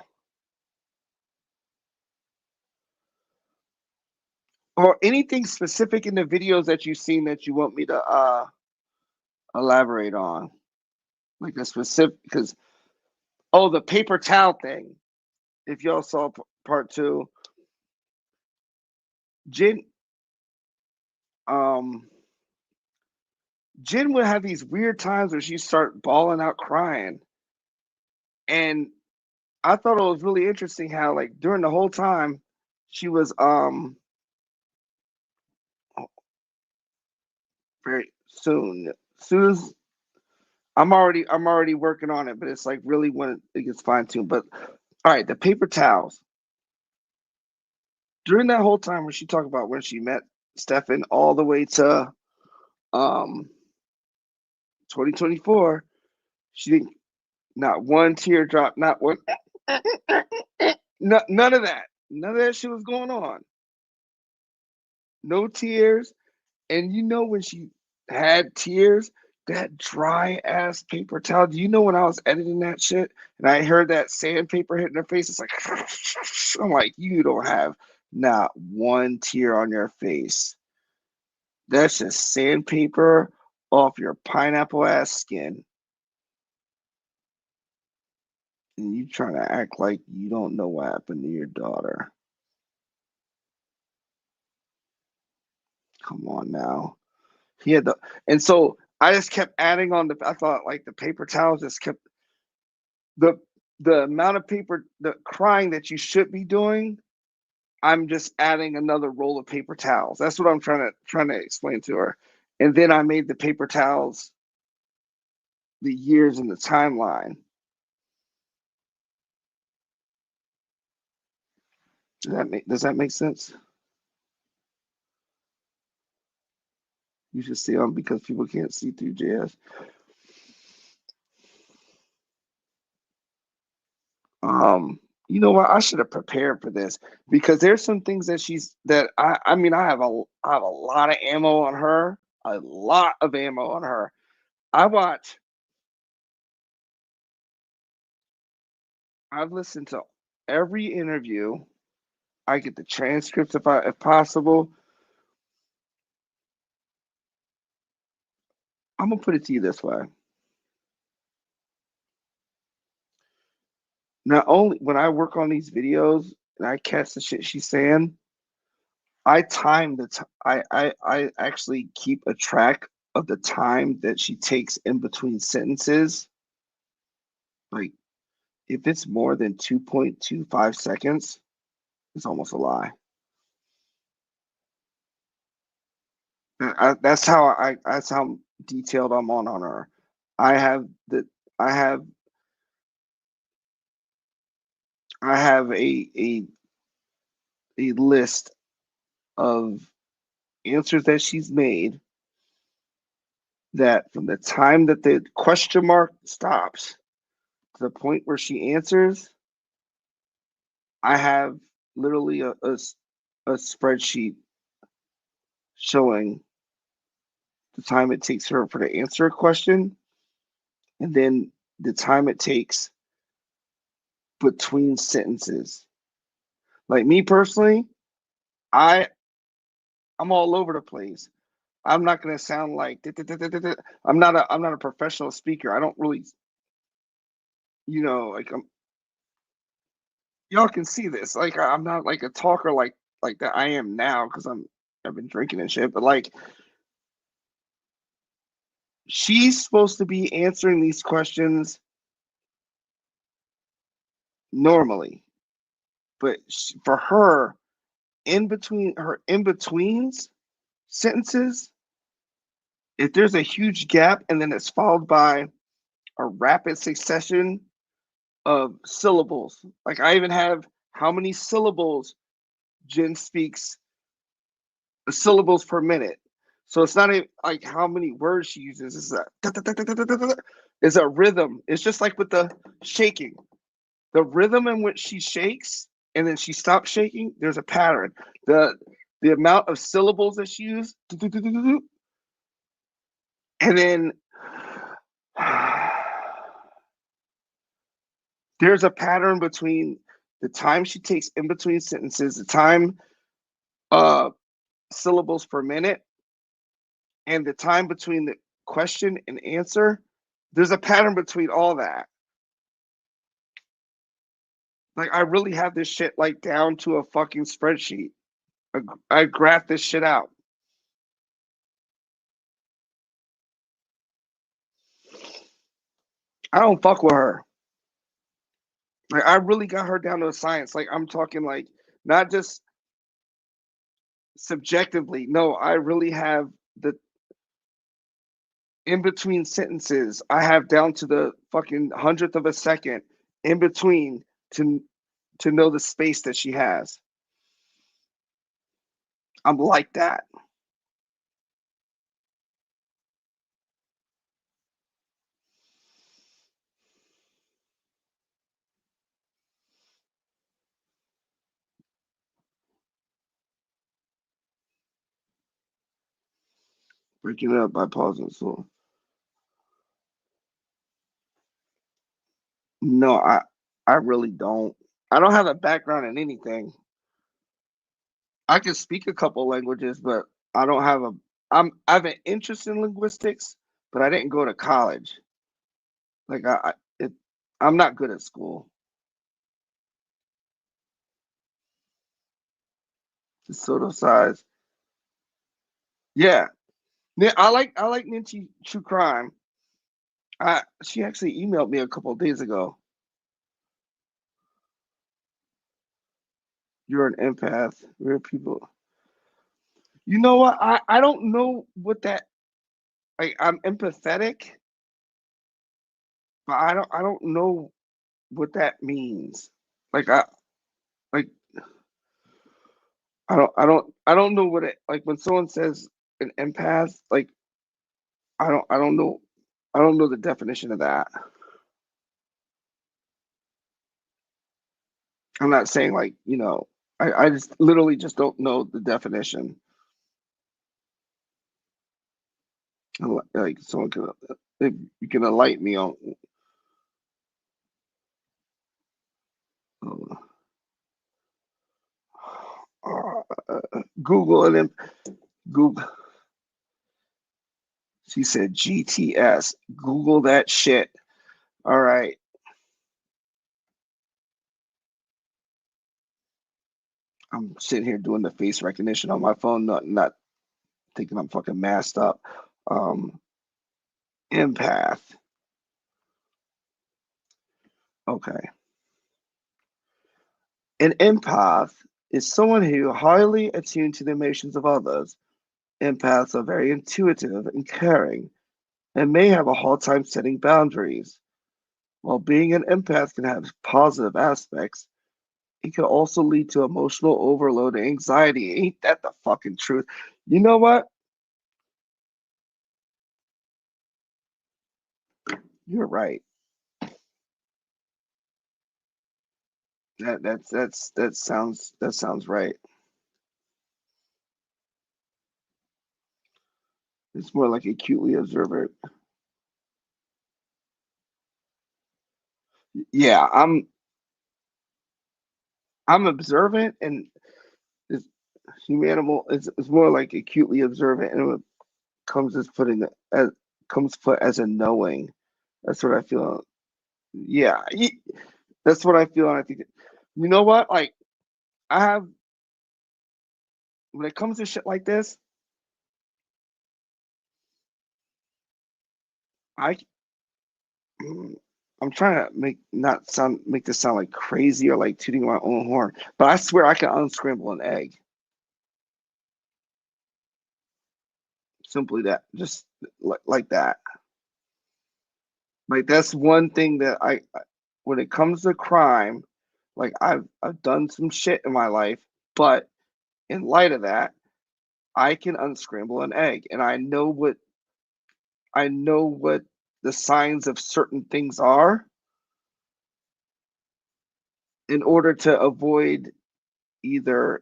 Speaker 1: Or anything specific in the videos that you've seen that you want me to elaborate on. Like a specific, because the paper towel thing. If y'all saw part two, Jen um Jen would have these weird times where she start bawling out crying. And I thought it was really interesting how like during the whole time she was very soon as I'm already working on it, but it's like really when it gets fine tuned. But all right, the paper towels. During that whole time when she talked about when she met Stefan all the way to um 2024, she didn't not one teardrop, not one none of that. None of that shit was going on. No tears. And you know when she had tears, that dry ass paper towel. Do you know when I was editing that shit and I heard that sandpaper hitting her face? It's like I'm like, you don't have not one tear on your face. That's just sandpaper off your pineapple ass skin. And you trying to act like you don't know what happened to your daughter. Come on now. He had the and so I just kept adding on I thought like the paper towels just kept the amount of paper the crying that you should be doing. I'm just adding another roll of paper towels. That's what I'm trying to explain to her. And then I made the paper towels the years in the timeline. Does that make sense? You should stay on because people can't see through JS. You know what? I should have prepared for this because there's some things that I mean I have a lot of ammo on her, a lot of ammo on her. I've listened to every interview. I get the transcripts if possible. I'm gonna put it to you this way. Not only when I work on these videos and I catch the shit she's saying, I time the I actually keep a track of the time that she takes in between sentences. Like if it's more than 2.25 seconds, it's almost a lie. That's how detailed I'm on her. I have the I have I have a list of answers that she's made that from the time that the question mark stops to the point where she answers, I have literally a spreadsheet showing the time it takes her for to answer a question and then the time it takes between sentences. Like me personally, I I'm all over the place. I'm not gonna sound like I'm not a professional speaker. I don't really, like y'all can see this. Like I'm not like a talker like that I am now because I've been drinking and shit. But like she's supposed to be answering these questions normally, but for her, in betweens sentences, if there's a huge gap and then it's followed by a rapid succession of syllables, like I even have how many syllables Jen speaks, syllables per minute. So it's not like how many words she uses. It's a rhythm. It's just like with the shaking. The rhythm in which she shakes and then she stops shaking, there's a pattern. The amount of syllables that she uses, and then there's a pattern between the time she takes in between sentences, the time syllables per minute, and the time between the question and answer. There's a pattern between all that. Like I really have this shit like down to a fucking spreadsheet. I graph this shit out. I don't fuck with her. Like I really got her down to a science. Like I'm talking like not just subjectively. No, I really have the in between sentences. I have down to the fucking hundredth of a second in between to to know the space that she has. I'm like that. Breaking it up by pausing. So no, I really don't. I don't have a background in anything. I can speak a couple languages, but I don't have a. I have an interest in linguistics, but I didn't go to college. Like I'm not good at school. The Soto size. Yeah, I like Ninja True Crime. She actually emailed me a couple of days ago. You're an empath. We're people. You know what? I don't know what that. Like I'm empathetic, but I don't know what that means. Like like I don't know what it like when someone says an empath. Like I don't know the definition of that. I'm not saying like I just literally just don't know the definition. Like someone can if you can enlighten me on Google and then Google. She said GTS. Google that shit. All right. I'm sitting here doing the face recognition on my phone, not thinking I'm fucking masked up. Um, empath. Okay. An empath is someone who highly attuned to the emotions of others. Empaths are very intuitive and caring and may have a hard time setting boundaries. While being an empath can have positive aspects, it can also lead to emotional overload and anxiety. Ain't that the fucking truth? You know what? You're right. That sounds right. It's more like acutely observant. Yeah, I'm observant, and it's humanimal. It's more like acutely observant, and it comes as putting as comes put as a knowing. That's what I feel. Yeah, that's what I feel. And I think, you know what? Like, I have, when it comes to shit like this, I I'm trying to make this sound like crazy or like tooting my own horn, but I swear I can unscramble an egg. Simply that, just like that. Like that's one thing that when it comes to crime, like I've done some shit in my life, but in light of that, I can unscramble an egg, and I know what the signs of certain things are in order to avoid either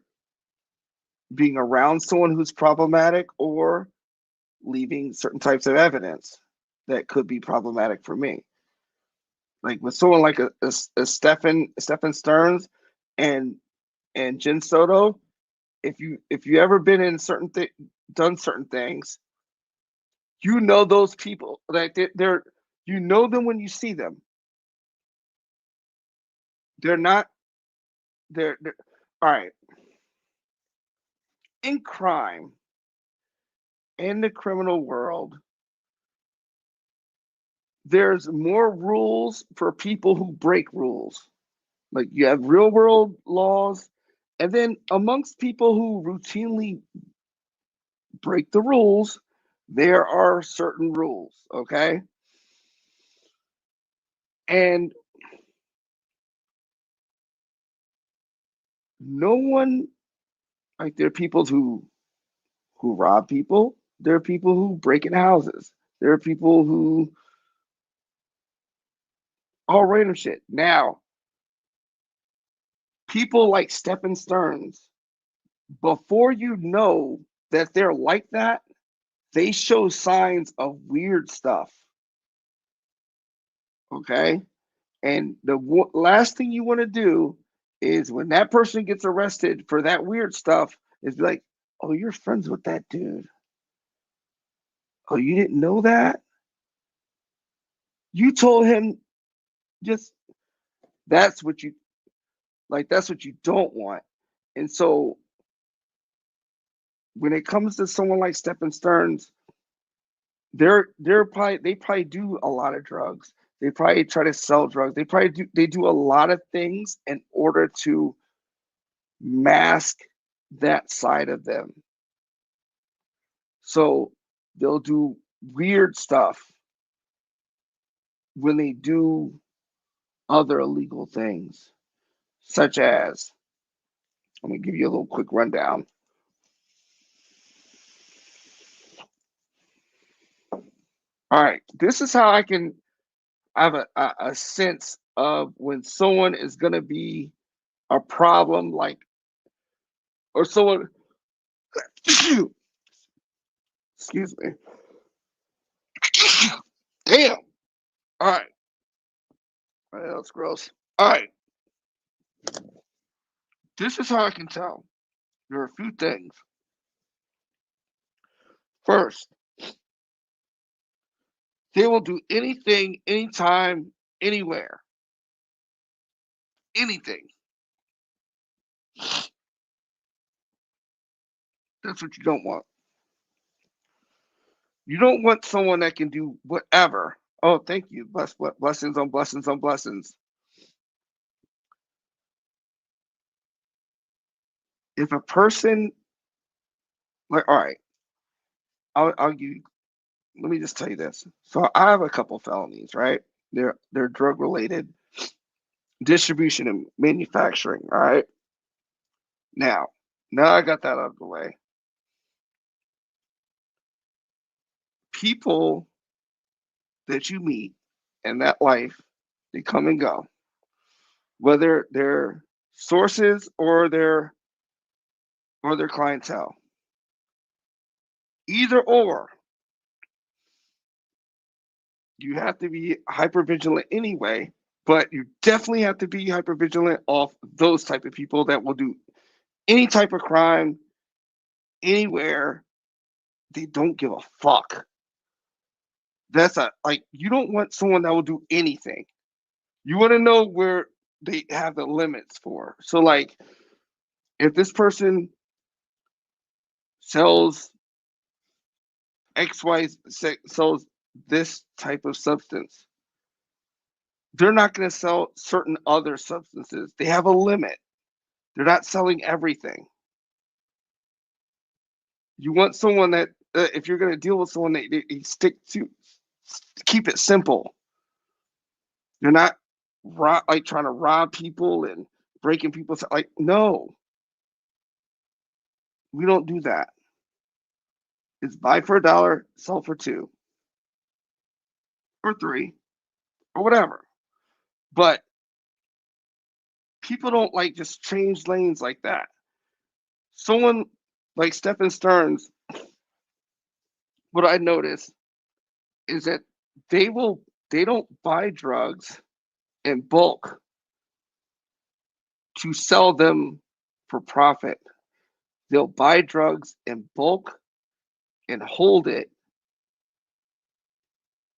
Speaker 1: being around someone who's problematic or leaving certain types of evidence that could be problematic for me. Like with someone like a Stefan Stearns and Jen Soto, if you ever been in done certain things, you know those people. Like they're you know them when you see them. They're not they're all right. In crime, in the criminal world, there's more rules for people who break rules. Like you have real world laws, and then amongst people who routinely break the rules, there are certain rules, okay? And no one, like there are people who rob people, there are people who break in houses, there are people who all random shit. Now, people like Stephen Stearns, before you know that they're like that, they show signs of weird stuff, okay? And the last thing you want to do is when that person gets arrested for that weird stuff, is be like, oh, you're friends with that dude. Oh, you didn't know that? You told him just that's what you that's what you don't want. And so when it comes to someone like Stephen Stearns, they probably do a lot of drugs. They probably try to sell drugs. They do a lot of things in order to mask that side of them. So they'll do weird stuff when they do other illegal things, such as, I'm going to give you a little quick rundown. All right, this is how I can have a sense of when someone is going to be a problem, like, or someone, excuse me. Damn. All right. That's gross. All right. This is how I can tell. There are a few things. First, they will do anything, anytime, anywhere. Anything. That's what you don't want. You don't want someone that can do whatever. Oh, thank you. Blessings on blessings on blessings. If a person, like, all right, I'll give you, let me just tell you this. So I have a couple felonies, right? They're drug related, distribution and manufacturing. All right. Now, now I got that out of the way. People that you meet in that life, they come and go, whether they're sources or their clientele. Either or, you have to be hyper vigilant anyway. But you definitely have to be hypervigilant off those type of people that will do any type of crime anywhere. They don't give a fuck. That's a like you don't want someone that will do anything. You want to know where they have the limits for. So like if this person sells XY sells this type of substance, they're not going to sell certain other substances. They have a limit. They're not selling everything. You want someone that, if you're going to deal with someone, they stick to keep it simple. You're not like trying to rob people and breaking people's like. No, we don't do that. It's buy for $1, sell for $2 or $3 or whatever. But people don't like just change lanes like that. Someone like Stefan Stearns, what I notice is that they don't buy drugs in bulk to sell them for profit. They'll buy drugs in bulk and hold it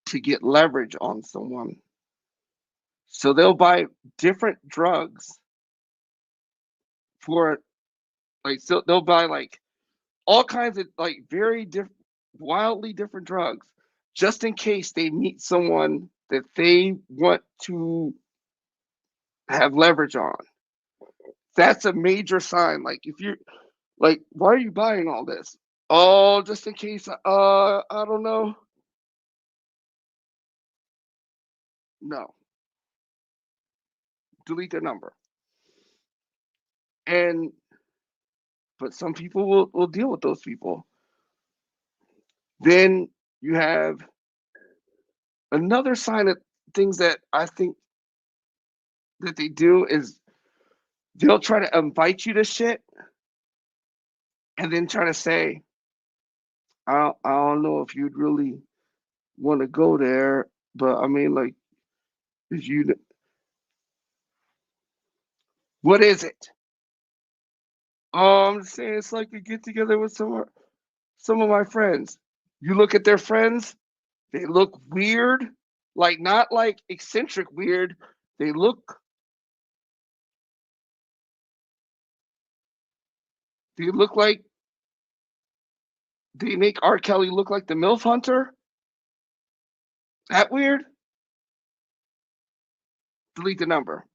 Speaker 1: to get leverage on someone. So they'll buy different drugs for like so they'll buy like all kinds of like very different wildly different drugs just in case they meet someone that they want to have leverage on. That's a major sign. Like if you're like, why are you buying all this? Oh, just in case. I don't know. No, delete their number. And but some people will deal with those people. Then you have another sign of things that I think that they do is they'll try to invite you to shit and then try to say, I don't know if you'd really want to go there, but I mean, like, if you, what is it? Oh, I'm just saying it's like a get together with some of my friends. You look at their friends, they look weird, like not like eccentric weird. They look they look like they make R. Kelly look like the MILF hunter. That weird? Delete the number.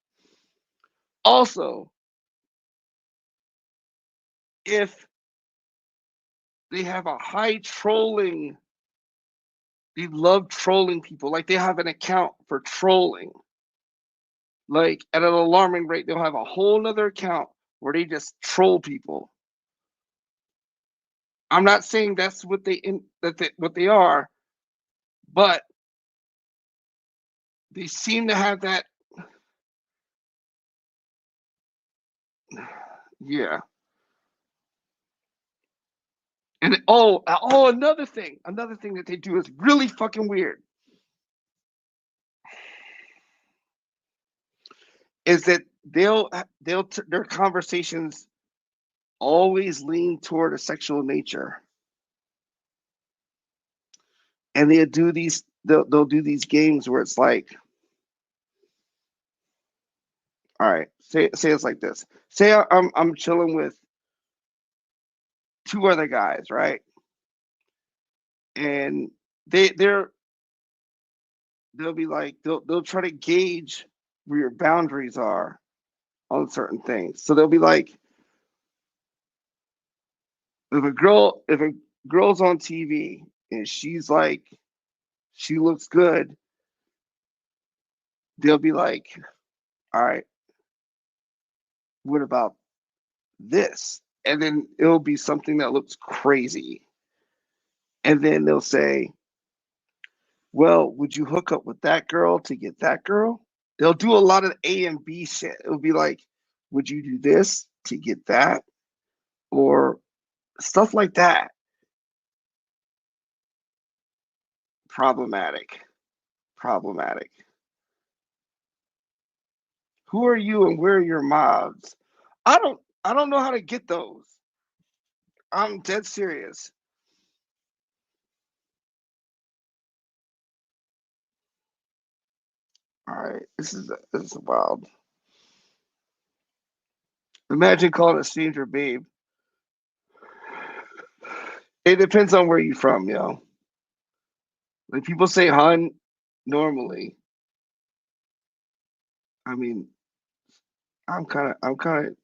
Speaker 1: Also, if they have a high trolling, they love trolling people. Like they have an account for trolling. Like at an alarming rate, they'll have a whole nother account where they just troll people. I'm not saying that's what what they are, but they seem to have that. Yeah. And another thing that they do is really fucking weird. Is that their conversations always lean toward a sexual nature, and they'll do these games where it's like, all right, say it's like this. Say I'm chilling with two other guys, right? And they're they'll be like they'll try to gauge where your boundaries are on certain things. So they'll be like, if a girl's on TV and she's like she looks good, they'll be like, all right, what about this? And then it'll be something that looks crazy. And then they'll say, well, would you hook up with that girl to get that girl? They'll do a lot of A and B shit. It'll be like, would you do this to get that? Or stuff like that. Problematic. Problematic. Who are you and where are your mobs? I don't know how to get those. I'm dead serious. All right, this is wild. Imagine calling a stranger babe. It depends on where you from, yo. Like people say hun normally. I mean, I'm kind of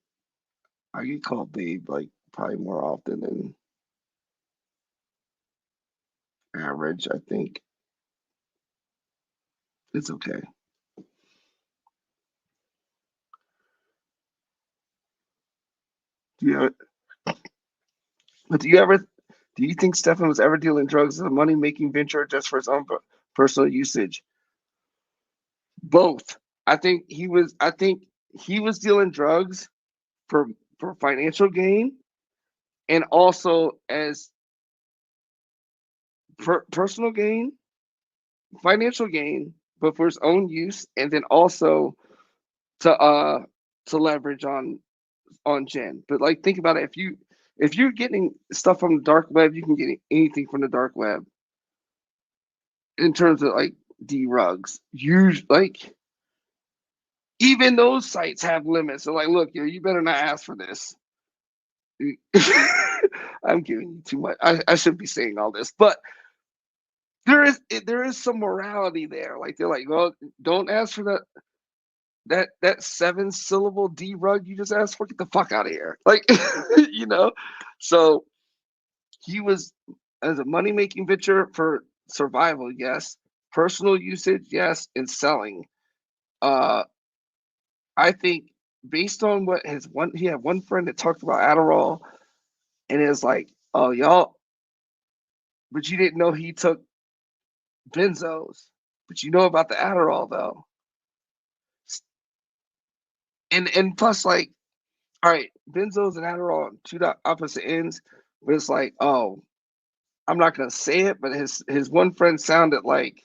Speaker 1: I get called babe like probably more often than average. I think it's okay. Do you but do you think Stefan was ever dealing drugs as a money making venture just for his own personal usage? Both. I think he was dealing drugs for for financial gain and also as personal gain, financial gain, but for his own use, and then also to to leverage on Jen. But like think about it, if you're getting stuff from the dark web, you can get anything from the dark web in terms of like D rugs. Usually, like even those sites have limits. They're like, look, you better not ask for this. I'm giving you too much. I should be saying all this, but there is some morality there. Like they're like, well, don't ask for that 7 syllable D rug you just asked for. Get the fuck out of here. Like you know. So he was as a money making venture for survival, yes. Personal usage, yes, and selling. Uh, I think based on what his one, he had one friend that talked about Adderall, and it's like, oh y'all, but you didn't know he took benzos, but you know about the Adderall though, and plus like, all right, benzos and Adderall on two opposite ends, but it's like, oh, I'm not gonna say it, but his one friend sounded like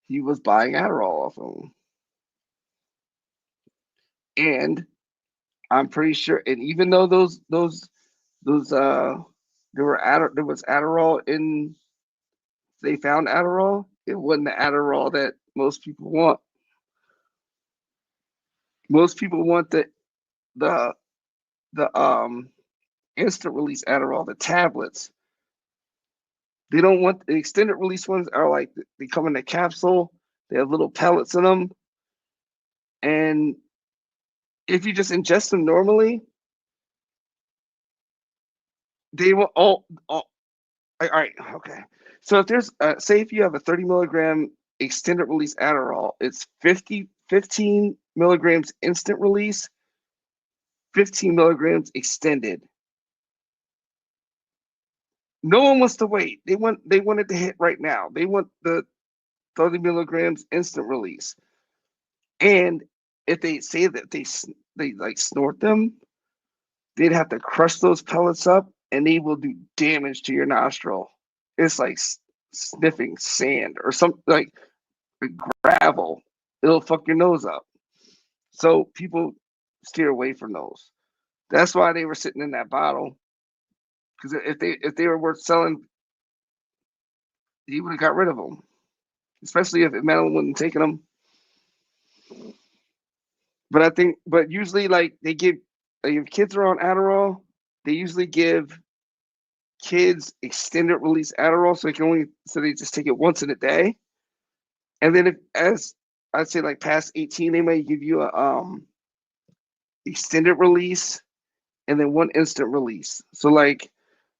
Speaker 1: he was buying Adderall off him, and I'm pretty sure, and even though those there was Adderall in they found Adderall, it wasn't the Adderall that most people want. Most people want the the instant release Adderall, the tablets. They don't want the extended release ones are like they come in a capsule. They have little pellets in them, and if you just ingest them normally, they will all right, okay. So if there's say if you have a 30 milligram extended release Adderall, it's 15 milligrams instant release, 15 milligrams extended. No one wants to wait. They want it to hit right now. They want the 30 milligrams instant release. And if they say that they like snort them, they'd have to crush those pellets up, and they will do damage to your nostril. It's like sniffing sand or something like gravel. It'll fuck your nose up. So people steer away from those. That's why they were sitting in that bottle. Because if they were worth selling, he would have got rid of them. Especially if Madeline wouldn't taken them. But usually like they give like if kids are on Adderall, they usually give kids extended release Adderall so they just take it once in a day. And then if as I'd say like past 18, they may give you a extended release and then one instant release. So like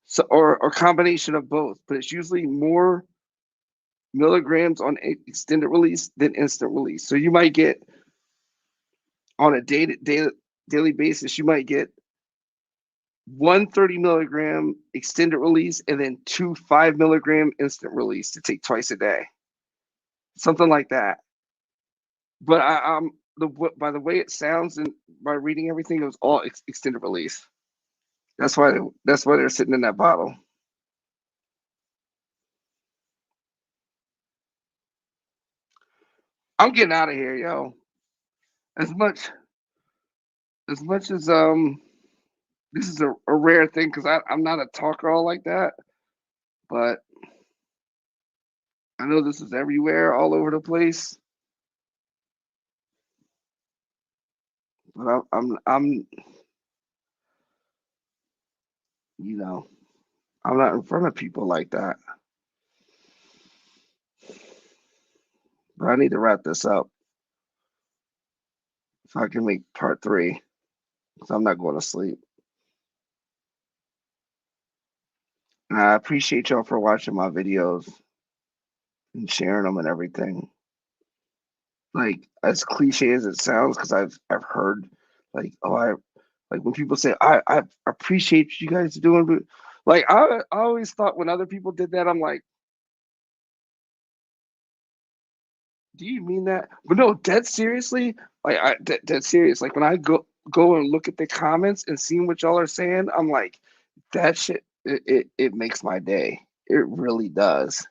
Speaker 1: so or combination of both, but it's usually more milligrams on extended release than instant release. So you might get on a daily basis, you might get 130 milligram extended release and then 2 5 milligram instant release to take twice a day, something like that. But the by the way it sounds and by reading everything, it was all extended release. That's why they're sitting in that bottle. I'm getting out of here, yo. as much as much as this is a rare thing because I'm not a talker all like that, but I know this is everywhere, all over the place. But I'm you know, I'm not in front of people like that. But I need to wrap this up so I can make part three. Because I'm not going to sleep. And I appreciate y'all for watching my videos and sharing them and everything. Like as cliche as it sounds, because I've heard like like when people say I appreciate you guys doing, but like I always thought when other people did that, I'm like, do you mean that? But no, dead seriously, like dead serious. Like when I go and look at the comments and seeing what y'all are saying, I'm like, that shit it makes my day. It really does.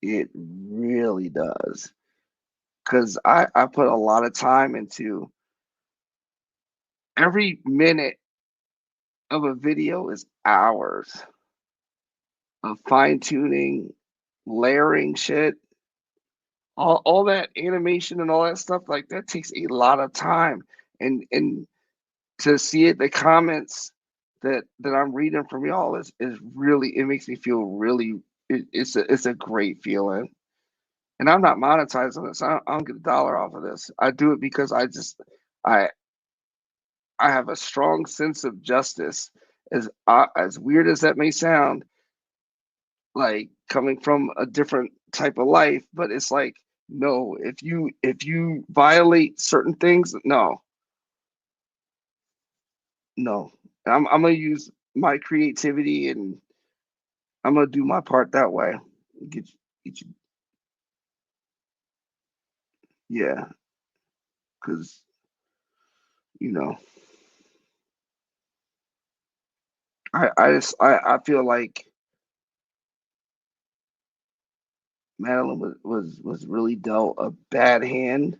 Speaker 1: It really does. Because I put a lot of time into every minute of a video is hours of fine tuning, layering shit, all that animation and all that stuff. Like that takes a lot of time, and to see it, the comments that I'm reading from y'all is really it makes me feel really. It's a great feeling, and I'm not monetizing this. I don't get a dollar off of this. I do it because I I have a strong sense of justice. As weird as that may sound, like coming from a different type of life, but it's like no, if you violate certain things, no, no. I'm gonna use my creativity and I'm gonna do my part that way. Get you, yeah, because you know, I feel like Madeline was really dealt a bad hand,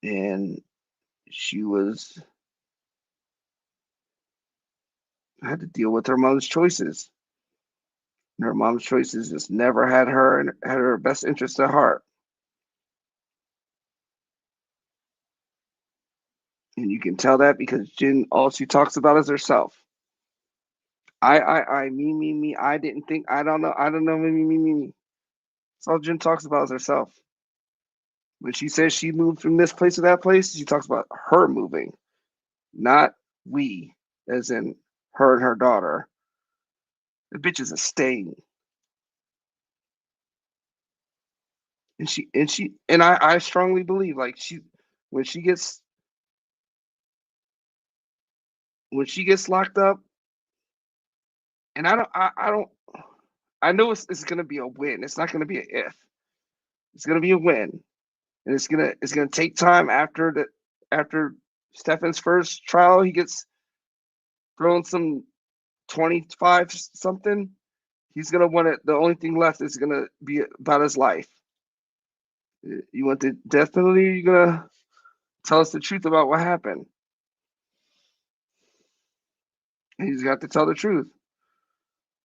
Speaker 1: and she was had to deal with her mom's choices. And her mom's choices just never had her and had her best interest at heart. And you can tell that because Jen, all she talks about is herself. Me. I didn't think. I don't know. Me. That's all Jen talks about is herself. When she says she moved from this place to that place, she talks about her moving, not we, as in her and her daughter. The bitch is a stain, and I strongly believe like when she gets when she gets locked up, and I don't I know it's gonna be a win. It's not gonna be an if. It's gonna be a win, and it's gonna take time after Stefan's first trial. He gets thrown some 25 something. He's gonna want it. The only thing left is gonna be about his life. You want the death penalty? Or you gonna tell us the truth about what happened? And he's got to tell the truth,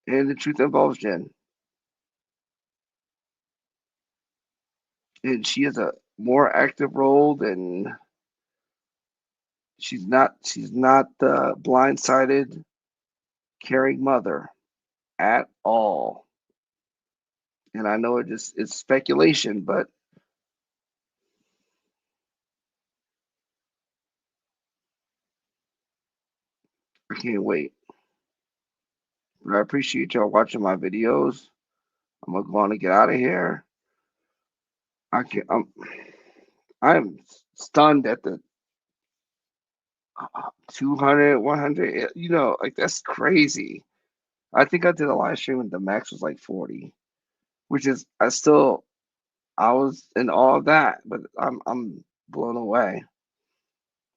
Speaker 1: and the truth involves Jen, and she has a more active role than she's not the blindsided caring mother at all. And I know it's speculation, but I can't wait. But I appreciate y'all watching my videos. I'm gonna go on and get out of here. I can I'm stunned at the 200, 100. You know, like that's crazy. I think I did a live stream and the max was like 40, which is I was in awe of that, but I'm blown away.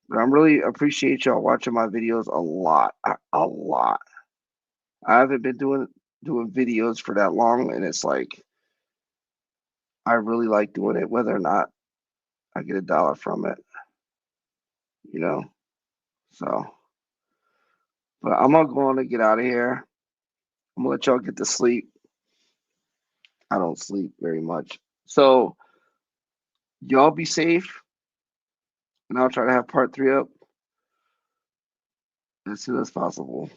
Speaker 1: But I'm really appreciate y'all watching my videos a lot, a lot. I haven't been doing videos for that long, and it's like I really like doing it, whether or not I get $1 from it, you know. So, but I'm gonna go on and get out of here. I'm gonna let y'all get to sleep. I don't sleep very much. So y'all be safe, and I'll try to have part 3 up as soon as possible.